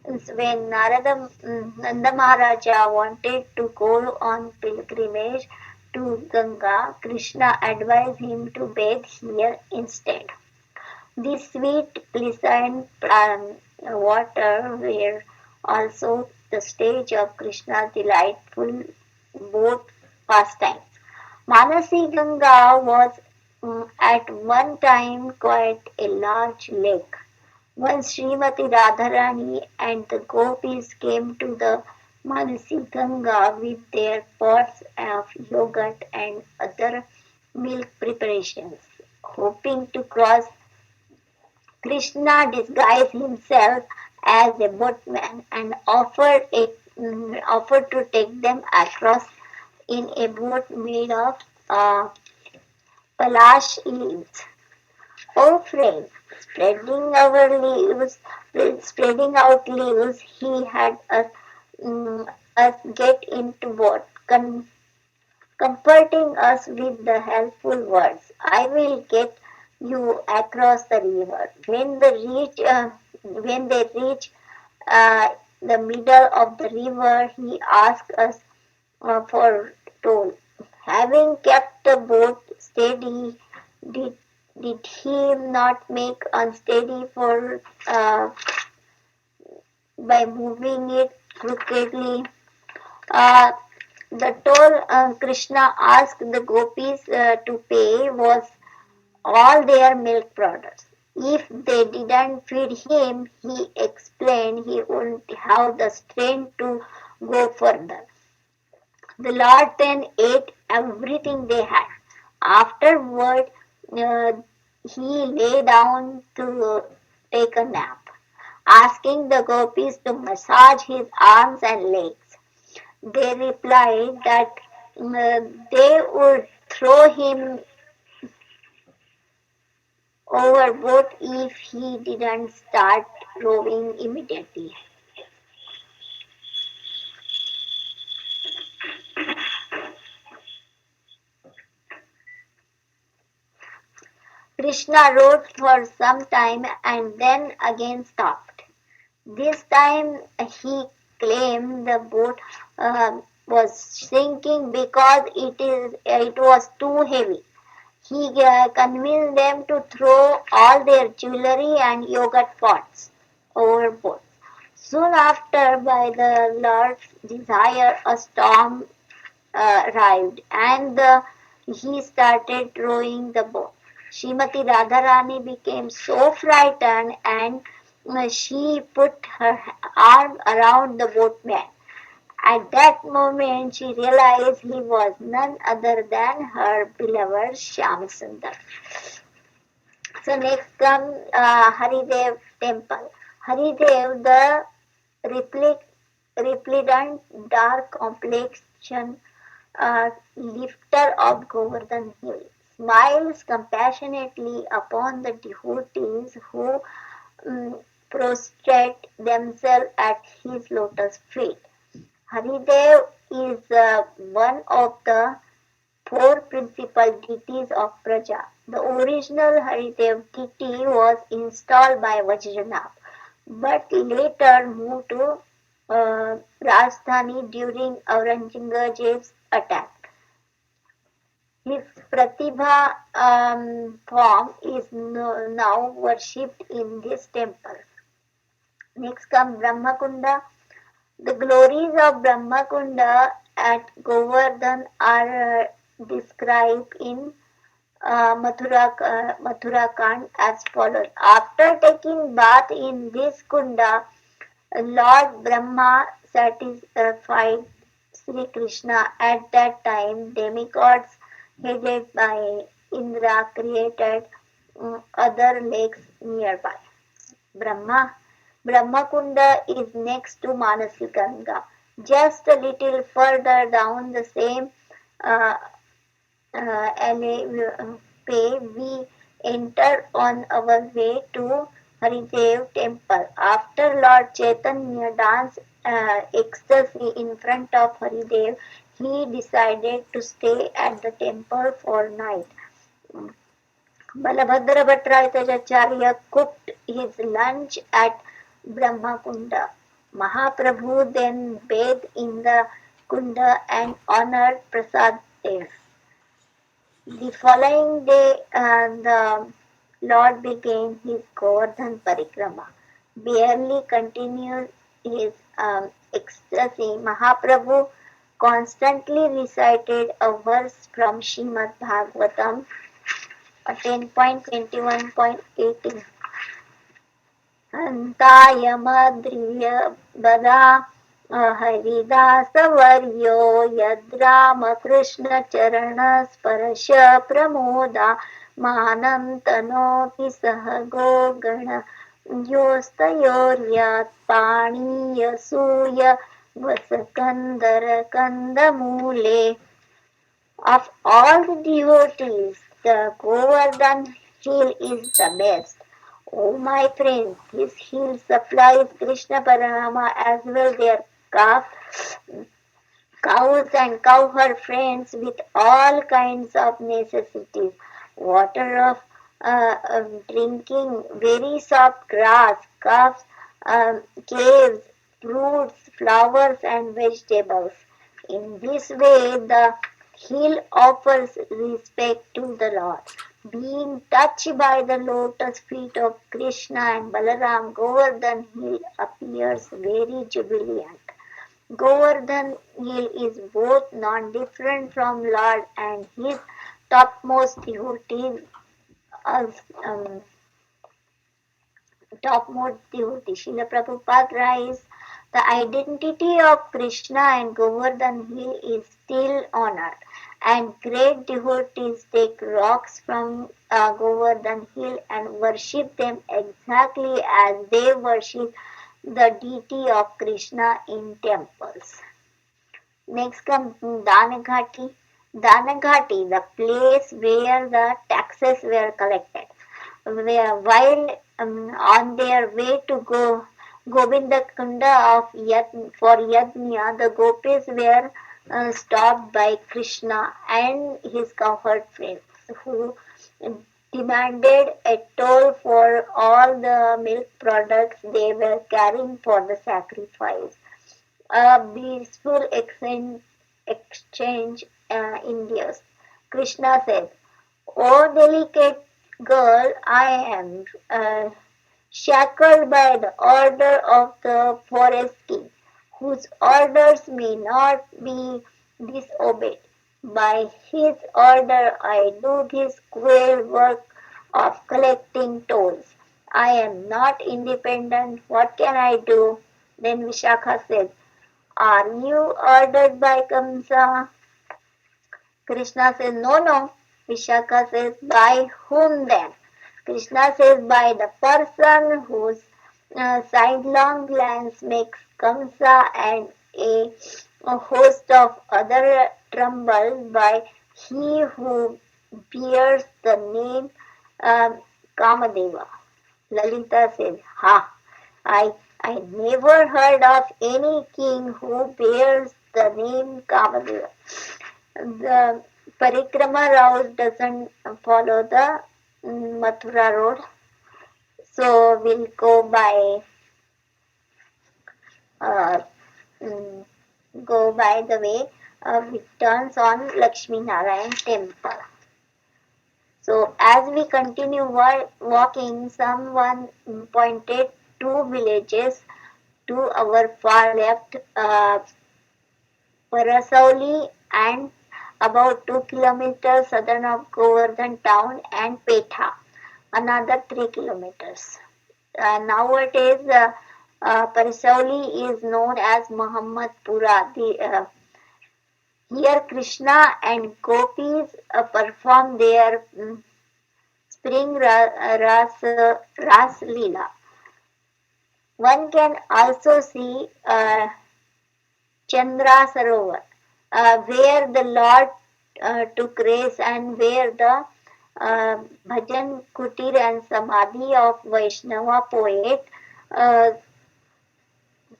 When Nanda Maharaja wanted to go on pilgrimage to Ganga, Krishna advised him to bathe here instead. These sweet, pleasant water were also the stage of Krishna's delightful boat pastimes. Manasi Ganga was at one time quite a large lake. Once Srimati Radharani and the gopis came to the Manasi Ganga with their pots of yogurt and other milk preparations, hoping to cross. Krishna disguised himself as a boatman and offered to take them across in a boat made of uh, palash leaves. Oh friend, spreading out leaves, he had us get into boat, comforting us with the helpful words. I will get you across the river. When they reach the middle of the river, he asked us for toll. Having kept the boat steady, did, did he not make unsteady for by moving it crookedly. Uh, the toll Krishna asked the gopis to pay was all their milk products. If they didn't feed him, he explained, he wouldn't have the strength to go further. The Lord then ate everything they had. Afterward, uh, he lay down to take a nap, asking the gopis to massage his arms and legs. They replied that they would throw him overboard if he didn't start rowing immediately. Krishna rowed for some time and then again stopped. This time he claimed the boat was sinking because it was too heavy. He convinced them to throw all their jewelry and yogurt pots overboard. Soon after, by the Lord's desire, a storm arrived and he started rowing the boat. Srimati Radharani became so frightened and she put her arm around the boatman. At that moment, she realized he was none other than her beloved Shyamasundar. So next comes Haridev temple. Haridev, the resplendent dark complexion lifter of Govardhan Hill, smiles compassionately upon the devotees who prostrate themselves at his lotus feet. Haridev is one of the four principal deities of Vraja. The original Haridev deity was installed by Vajranath, but later moved to Rajasthani during Aurangzeb's attack. His Pratibha form is now worshipped in this temple. Next comes Brahmakunda. The glories of Brahmakunda at Govardhan are described in Mathura Kand as follows. After taking bath in this kunda, Lord Brahma satisfied Sri Krishna. At that time, demigods headed by Indra created other lakes nearby. Brahma Brahmakunda is next to Manasi Ganga. Just a little further down the same uh, alley we enter on our way to Haridev temple. After Lord Chaitanya danced ecstasy in front of Haridev, he decided to stay at the temple for night. Balabhadra Bhattaracharya cooked his lunch at Brahmakunda. Mahaprabhu then bathed in the kunda and honored Prasad there. The following day, the Lord began his Govardhan Parikrama. Barely continued his ecstasy, Mahaprabhu constantly recited a verse from Srimad Bhagavatam 10.21.18. हन्ताय मद्रियबदा हरिदासवर्यो यद्रामकृष्णचरणस्पर्श प्रमोदा मानं तनोति सह गोगण योस्तयोर्यात् पाणीयसूय वसकन्दरकन्दमूले. Of all the devotees, the Govardhan hill is the best. O my friends, this hill supplies Krishna Paranama as well their cows and cowherd friends with all kinds of necessities. Water of drinking, very soft grass, caves, fruits, flowers and vegetables. In this way, the hill offers respect to the Lord. Being touched by the lotus feet of Krishna and Balaram, Govardhan Hill appears very jubilant. Govardhan Hill is both non-different from Lord and his topmost devotees, as topmost devotee. Srila Prabhupada writes, the identity of Krishna and Govardhan Hill is still honored, and great devotees take rocks from Govardhan Hill and worship them exactly as they worship the deity of Krishna in temples. Next comes Danaghati. Danaghati, the place where the taxes were collected. While on their way to Govindakunda for Yajna, the gopis were stopped by Krishna and his cowherd friends, who demanded a toll for all the milk products they were carrying for the sacrifice. A blissful exchange ensues. Krishna said, "O delicate girl, I am shackled by the order of the forest king, whose orders may not be disobeyed. By his order I do this cruel work of collecting tolls. I am not independent. What can I do?" Then Vishakha said, "Are you ordered by Kamsa?" Krishna says, "No, no." Vishaka says, "By whom then?" Krishna says, "By the person whose sidelong glance makes Kamsa and a host of other tremble, by he who bears the name Kamadeva." Lalita says, "Ha! I never heard of any king who bears the name Kamadeva." The Parikrama route doesn't follow the Mathura road, so we'll uh, mm, go by the way which turns on Lakshmi Narayan temple. So as we continue walking, someone pointed two villages to our far left, Parasauli and about 2 kilometers southern of Govardhan town, and Petha, another 3 kilometers. Nowadays, Parasauli is known as Muhammadpura. Here Krishna and gopis perform their spring ras lila. One can also see Chandra Sarovar, where the Lord took race and where the Bhajan Kutir and Samadhi of Vaishnava poet uh,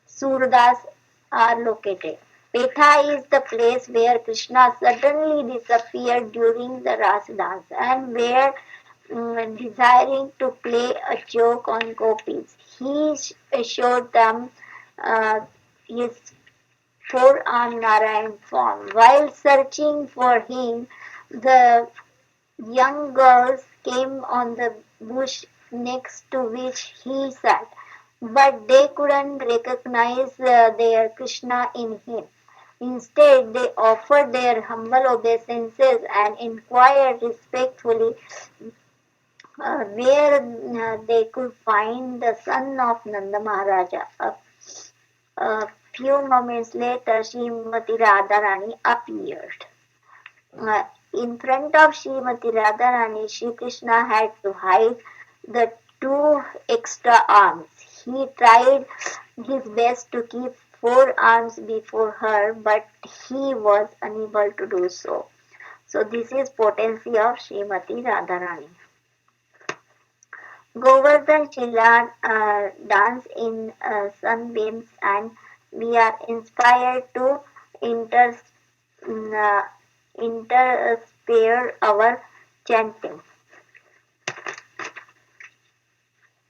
Surdas are located. Petha is the place where Krishna suddenly disappeared during the Ras dance and where, desiring to play a joke on gopis, he showed them uh, his four-armed Narayan form. While searching for him, the young girls came on the bush next to which he sat, but they couldn't recognize their Krishna in him. Instead, they offered their humble obeisances and inquired respectfully where they could find the son of Nanda Maharaja. A few moments later, Srimati Radharani appeared. In front of Srimati Radharani, Sri Krishna had to hide the two extra arms. He tried his best to keep four arms before her, but he was unable to do so. So this is potency of Srimati Radharani. Govardhan Chilla dance in sunbeams, and we are inspired to inter, uh, interspare our chanting.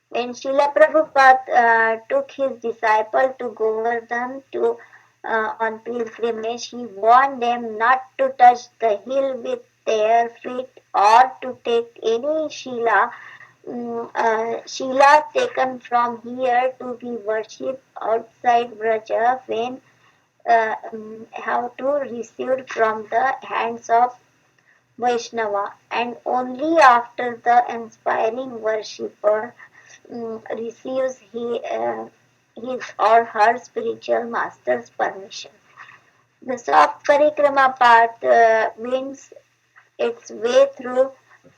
When Srila Prabhupada took his disciple to Govardhan on pilgrimage, he warned them not to touch the hill with their feet or to take any Shila taken from here to be worshipped outside Vraja when have to receive from the hands of Vaishnava, and only after the inspiring worshipper receives his or her spiritual master's permission. The soft Parikrama path winds its way through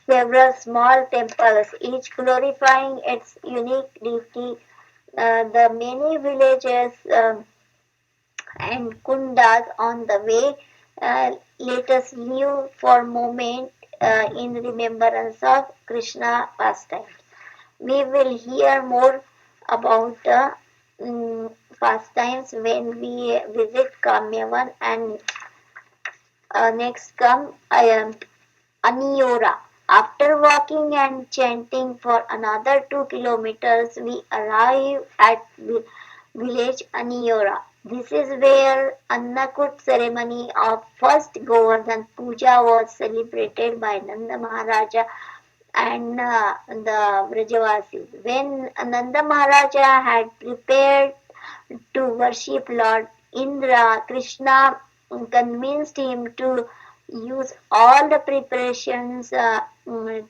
several small temples, each glorifying its unique deity. The many villages and kundas on the way let us live for a moment in remembrance of Krishna pastime. We will hear more about the pastimes when we visit Kamyavan, and next come Aniyora. After walking and chanting for another 2 kilometers, we arrive at village Aniyora. This is where Annakut ceremony of first Govardhan Puja was celebrated by Nanda Maharaja and the Vrajavasis. When Nanda Maharaja had prepared to worship Lord Indra, Krishna convinced him to use all the preparations to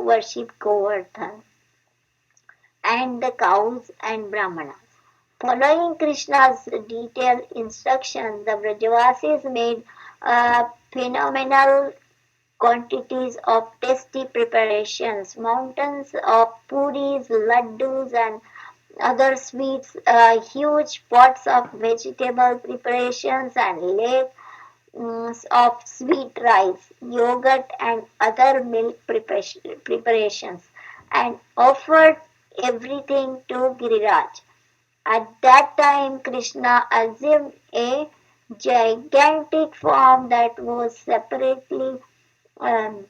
worship Govardhan and the cows and Brahmanas. Following Krishna's detailed instruction, the Vrajavasis made phenomenal quantities of tasty preparations, mountains of puris, laddus, and other sweets, huge pots of vegetable preparations, and lakes of sweet rice, yogurt, and other milk preparations, and offered everything to Giriraj. At that time, Krishna assumed a gigantic form that was separately um,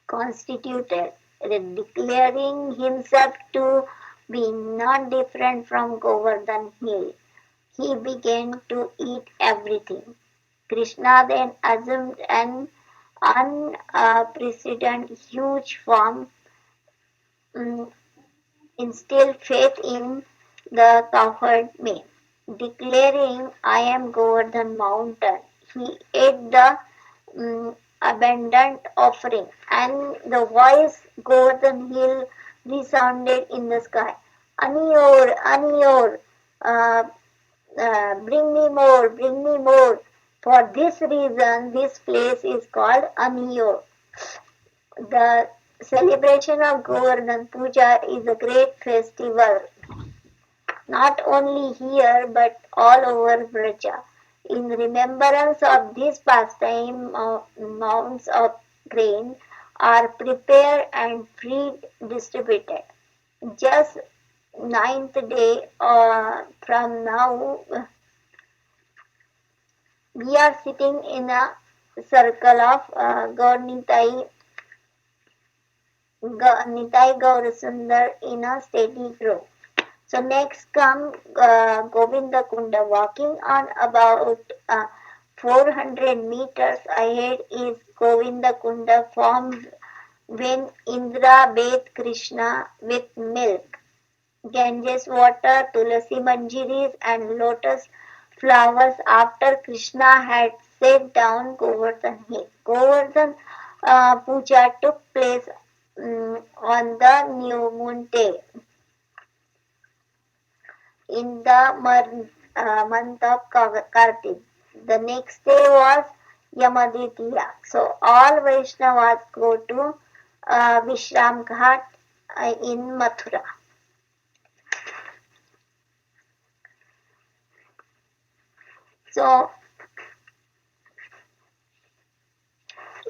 constituted, declaring himself to be not different from Govardhan hill. He began to eat everything. Krishna then assumed an unprecedented huge form, um, instilled faith in the cowherd men, declaring, I am Govardhan mountain. He ate the abundant offering, and the voice Govardhan hill resounded in the sky. Aniyor, Aniyor, uh, bring me more. For this reason, this place is called Aniyor. The celebration of Govardhan Puja is a great festival, not only here but all over Vraja. In remembrance of this pastime, mounds of grain are prepared and free distributed. Just ninth day from now, we are sitting in a circle of Nitai Gaur Sundar in a steady grove. So next come Govinda Kunda. Walking on about 400 meters ahead is Govinda Kunda, formed when Indra bathed Krishna with milk, Ganges water, tulasi manjiris, and lotus flowers after Krishna had set down Govardhan hill. Govardhan Puja took place on the new moon day in the month of Kartik. The next day was Yamaditya. So all Vaishnavas go to Vishram Ghat in Mathura. So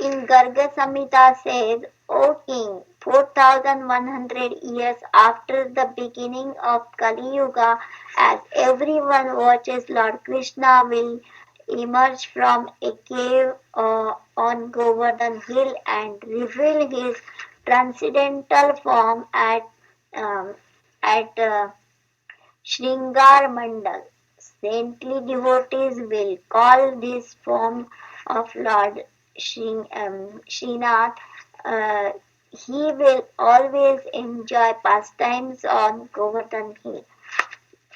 in Garga Samhita says, O king, 4100 years after the beginning of Kali Yuga, as everyone watches, Lord Krishna will emerge from a cave on Govardhan hill and reveal his transcendental form um, at Shringar Mandal. Saintly devotees will call this form of Lord Srinath, uh, he will always enjoy pastimes on Govardhan Hill.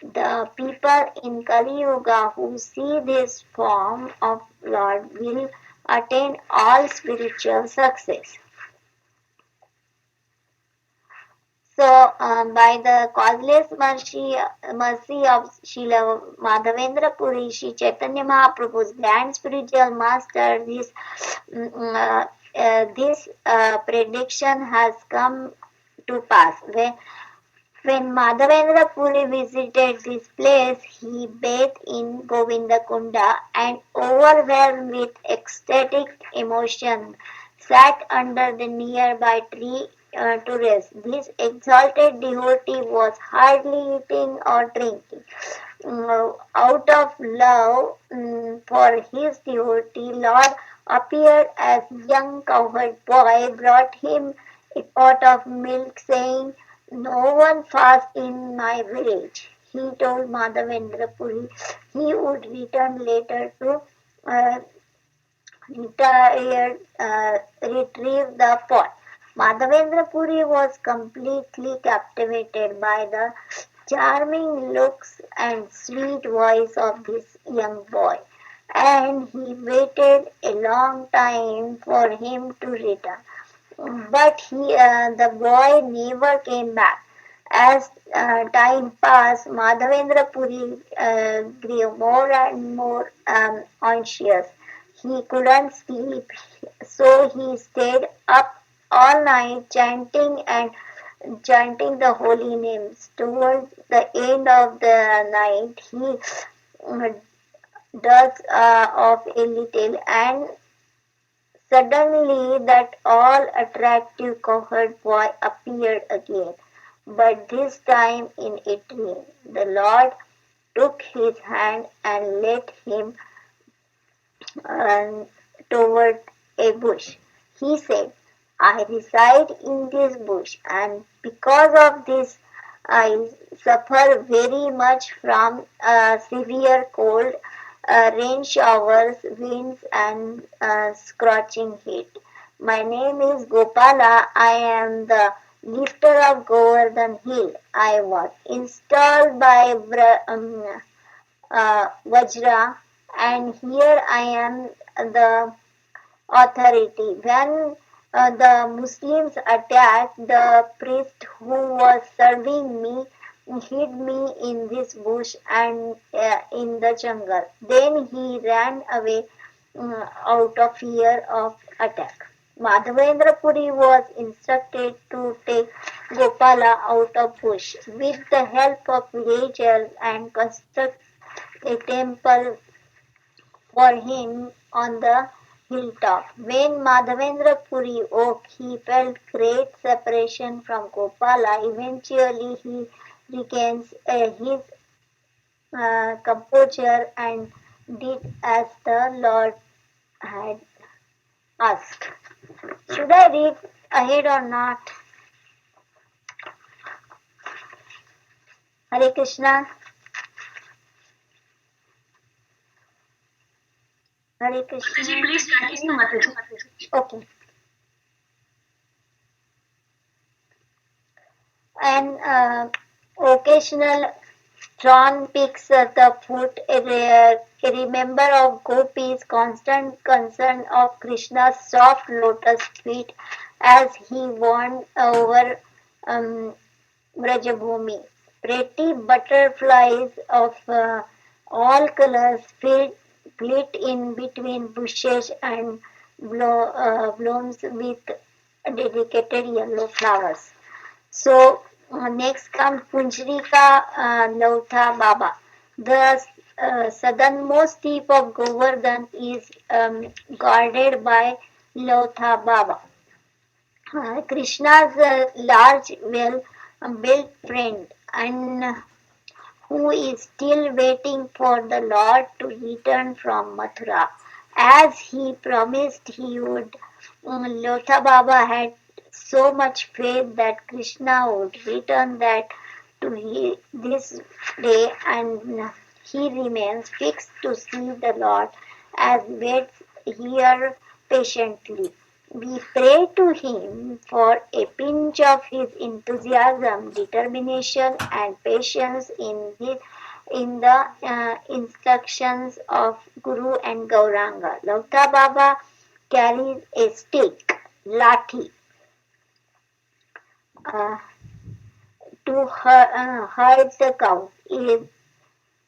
The people in Kali Yuga who see this form of Lord will attain all spiritual success. So, by the causeless mercy of Srila Madhavendra Puri, Sri Chaitanya Mahaprabhu's grand spiritual master, this prediction has come to pass. When Madhavendra Puri visited this place, he bathed in Govindakunda and, overwhelmed with ecstatic emotion, sat under the nearby tree to rest. This exalted devotee was hardly eating or drinking. Out of love for his devotee, Lord appeared as young cowherd boy, brought him a pot of milk, saying, "No one fasts in my village." He told Madhavendra Puri he would return later to uh, retrieve the pot. Madhavendra Puri was completely captivated by the charming looks and sweet voice of this young boy, and he waited a long time for him to return. But the boy never came back. As time passed, Madhavendra Puri grew more and more anxious. He couldn't sleep, so he stayed up all night chanting the holy names. Towards the end of the night, he dozed off a little, and suddenly that all-attractive cowherd boy appeared again, but this time in a dream. The Lord took his hand and led him uh, toward a bush. He said, "I reside in this bush, and because of this I suffer very much from severe cold, rain showers, winds, and scorching heat. My name is Gopala. I am the lifter of Govardhan Hill. I was installed by Vajra, and here I am the authority. When the Muslims attacked, the priest who was serving me hid me in this bush and in the jungle. Then he ran away out of fear of attack. Madhavendra Puri was instructed to take Gopala out of bush with the help of villagers and construct a temple for him on the hilltop. When Madhavendra Puri woke, he felt great separation from Gopala. Eventually, he regains his composure and did as the Lord had asked. Should I read ahead or not? Hare Krishna. Hare Krishna. Mataji, please continue, Mataji. Okay. And occasional John picks the foot, a remember of Gopi's constant concern of Krishna's soft lotus feet as he wandered over um, Vrajabhumi. Pretty butterflies of all colors flit in between bushes and blooms with dedicated yellow flowers. So next comes Punjarika Lautha Baba. The southernmost tip of Govardhan is guarded by Lautha Baba. Krishna's large, well-built friend, and who is still waiting for the Lord to return from Mathura. As he promised he would, Lotha Baba had so much faith that Krishna would return that to this day, and he remains fixed to see the Lord as waits here patiently. We pray to him for a pinch of his enthusiasm, determination, and patience in the instructions of Guru and Gauranga. Lavta Baba carries a stick, lathi, uh, to herd the cows.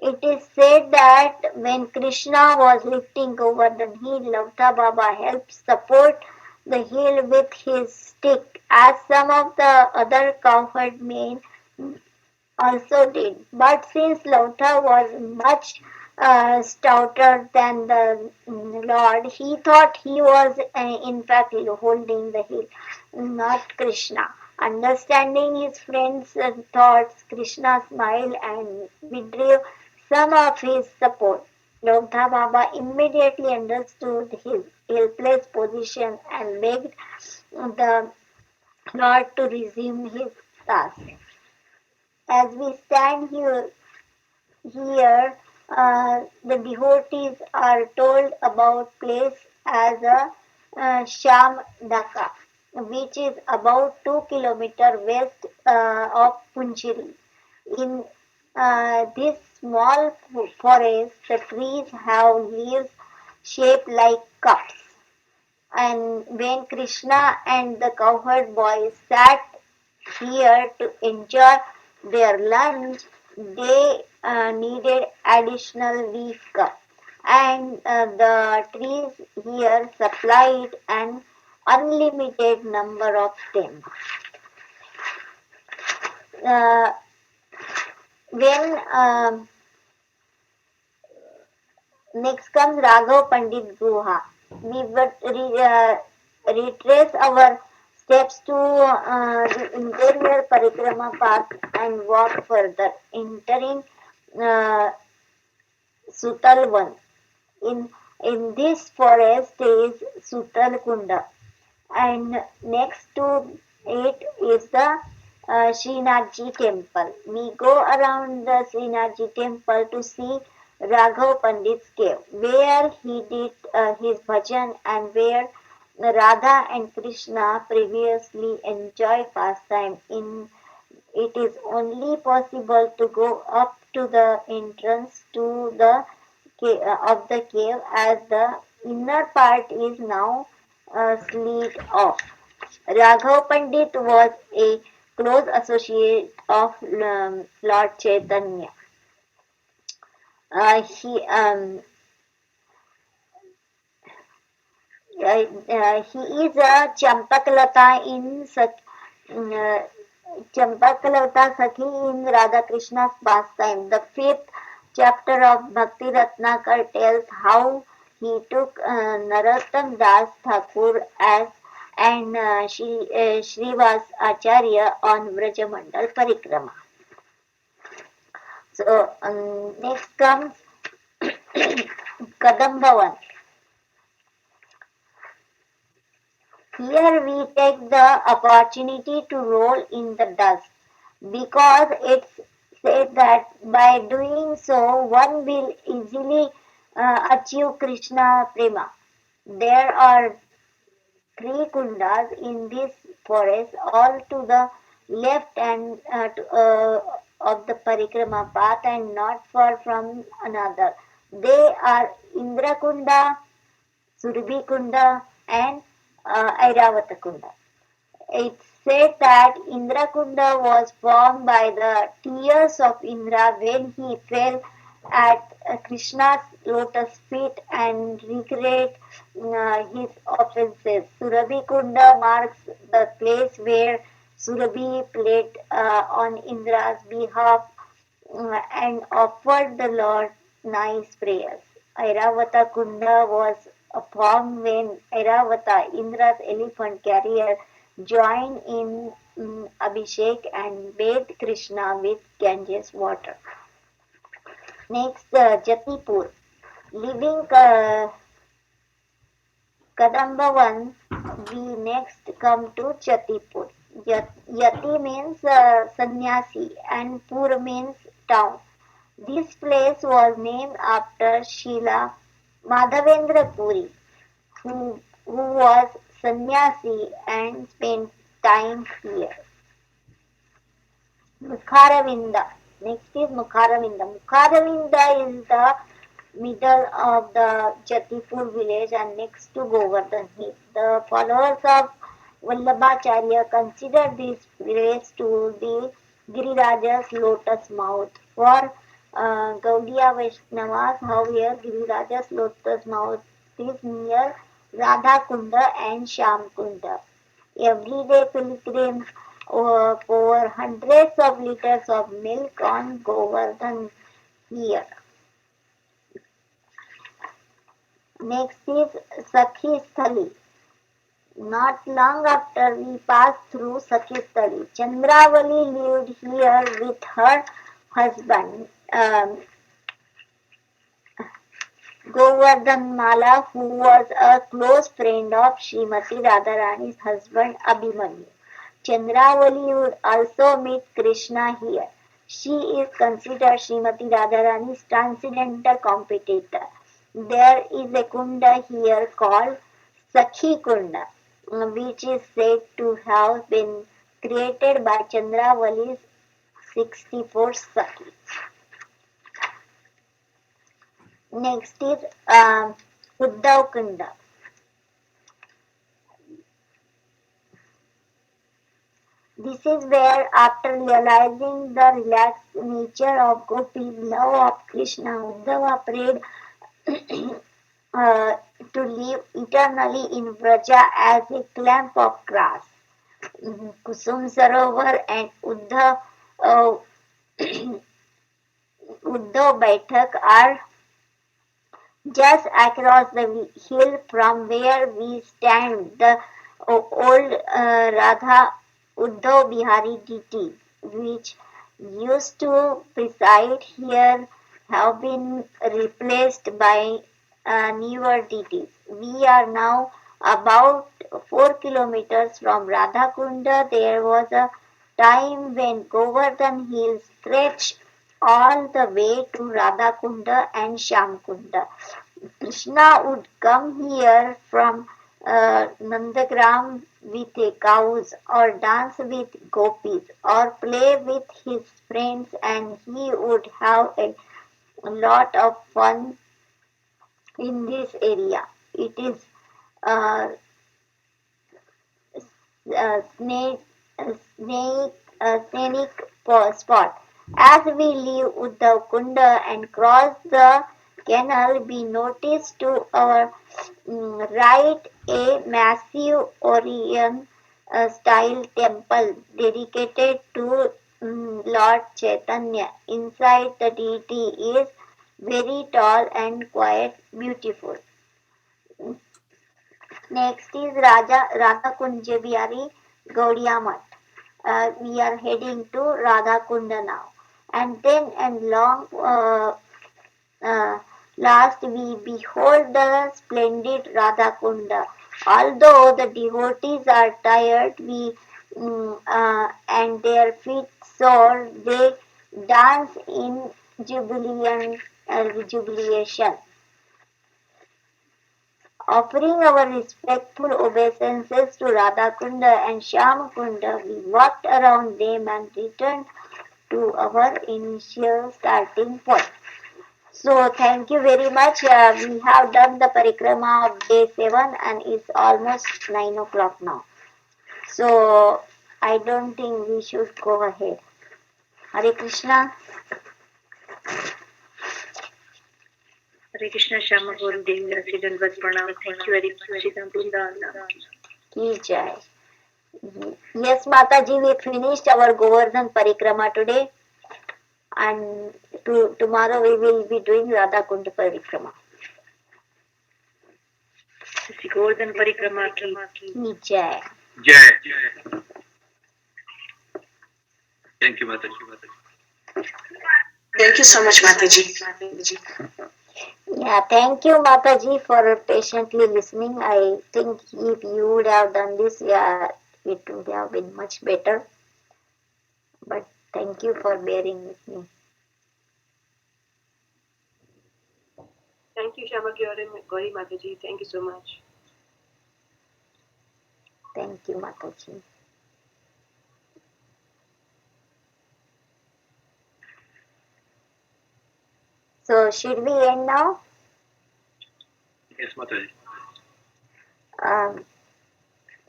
It is said that when Krishna was lifting Govardhan hill, Lavta Baba helped support the hill with his stick, as some of the other cowherd men also did. But since Lavta was much stouter than the Lord, he thought he was in fact holding the hill, not Krishna. Understanding his friend's thoughts, Krishna smiled and withdrew some of his support. Lavta Baba immediately understood his helpless position and begged the Lord to resume his task. As we stand here, the devotees are told about place as a Sham Dhaka, which is about 2 kilometers west of Punchiri. In this small forest, the trees have leaves shaped like cups. And when Krishna and the cowherd boys sat here to enjoy their lunch, they needed additional leaf cup, and the trees here supplied an unlimited number of them. Uh, when Next comes Raghav Pandit Guha. We would retrace our steps to the interior Parikrama path and walk further, entering uh, Sutalvan. In this forest is Sutal Kunda, and next to it is the Srinathji temple. We go around the Srinathji temple to see Raghav Pandit's cave, where he did his bhajan and where Radha and Krishna previously enjoyed pastime. It is only possible to go up to the entrance to the of the cave, as the inner part is now slid off. Raghav Pandit was a close associate of Lord Chaitanya. He is a Champakalata in Champakalata Sakhi in Radha Krishna's pastime. The fifth chapter of Bhakti Ratnakar tells how he took Narottam Das Thakur as and Shrivas Acharya on Vraja Mandal Parikrama. So next comes Kadambavan. Here we take the opportunity to roll in the dust, because it's said that by doing so one will easily achieve Krishna Prema. There are three kundas in this forest, all to the left and of the Parikrama path and not far from another. They are Indrakunda, Surabhikunda, and Airavata It's said that Indrakunda was formed by the tears of Indra when he fell at Krishna's lotus feet and regret his offenses. Surabhikunda marks the place where Surabhi played on Indra's behalf and offered the Lord nice prayers. Airavata Kunda was formed when Airavata, Indra's elephant carrier, joined in Abhishek and bathed Krishna with Ganges water. Next, Jatipur. Leaving Kadambavan, we next come to Jatipur. Yati means sannyasi and Pur means town. This place was named after Srila Madhavendra Puri, who who was sannyasi and spent time here. Mukharavinda. Next is Mukharavinda. Mukharavinda is the middle of the Jatipur village and next to Govardhan Hill. The followers of Vallabhacharya consider this place to be Giriraja's lotus mouth. For Gaudiya Vaishnavas, however, Giriraja's lotus mouth is near Radha Kunda and Sham Kunda. Everyday pilgrims pour hundreds of liters of milk on Govardhan here. Next is Sakhi Sthali. Not long after we passed through Sakhi Sthali, Chandravali lived here with her husband, Govardhan Mala, who was a close friend of Srimati Radharani's husband Abhimanyu. Chandravali would also meet Krishna here. She is considered Srimati Radharani's transcendental competitor. There is a kunda here called Sakhi Kunda, which is said to have been created by Chandravali's 64 Sakhis. Next is Uddhav Kunda. This is where, after realizing the relaxed nature of Gopi's love of Krishna, Uddhava prayed to live eternally in Vraja as a clump of grass. Kusum Sarovar and Uddhav Baitak are just across the hill from where we stand. The old Radha Uddhav Bihari deity, which used to preside here, have been replaced by newer deities. We are now about 4 kilometers from Radhakunda. There was a time when Govardhan Hills stretched all the way to Radhakunda and Shamkunda. Krishna would come here from Nandagram with cows or dance with gopis or play with his friends, and he would have a lot of fun in this area. It is uh, snake, scenic spot. As we leave Uddhav Kunda and cross the canal, we notice to our right a massive Orion style temple dedicated to Lord Chaitanya. Inside, the deity is very tall and quite beautiful. Next is Radha Kunja Bihari Gaudiya Math. We are heading to Radha Kunda now. And then and long last we behold the splendid Radha Kunda. Although the devotees are tired and their feet sore, they dance in jubilation. Offering our respectful obeisances to Radhakunda and Shyamakunda, we walked around them and returned to our initial starting point. So thank you very much. We have done the Parikrama of day 7 and it's almost 9 o'clock now. So I don't think we should go ahead. Hare Krishna. Hare Krishna Shama Gauri Devi Rasi Dandavat Pranam. Thank you very much. Sita Vrindavan. Ki jai. Yes, Mataji, we finished our Govardhan Parikrama today. And tomorrow we will be doing Radha Kunda Parikrama. Govardhan Parikrama ki Jai. Jai. Thank you, Mataji. Thank you so much, Mataji. Yeah, thank you, Mataji, for patiently listening. I think if you would have done this, yeah, it would have been much better. But thank you for bearing with me. Thank you, Shama Gauri Mataji. Thank you so much. Thank you, Mataji. So, should we end now? Yes, Mataji.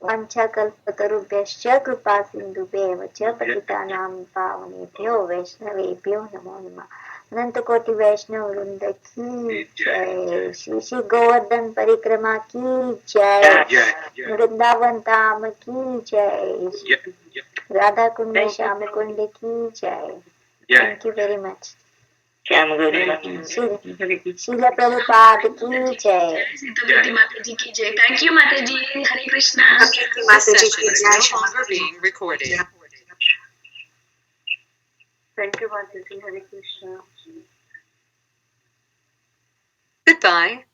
वंशकल्पतरुभ्यश्च कृपा सिन्धुभ्येव च पतितानां पावनेभ्यो वैष्णवेभ्यो नमो नमः. अनंत कोटि वैष्णव वृंद की जय. श्री श्री गोवर्धन परिक्रमा की जय. वृंदावन धाम की जय. राधा कुंड श्याम कुंड की जय. Thank you very much. Shyam Gauri Sheela Prabhupad की जय. सीतापति माता जी की जय. Thank you, Mataji. Hare Krishna. This session is no longer being recorded. Thank you, Mataji. Hare Krishna. Goodbye.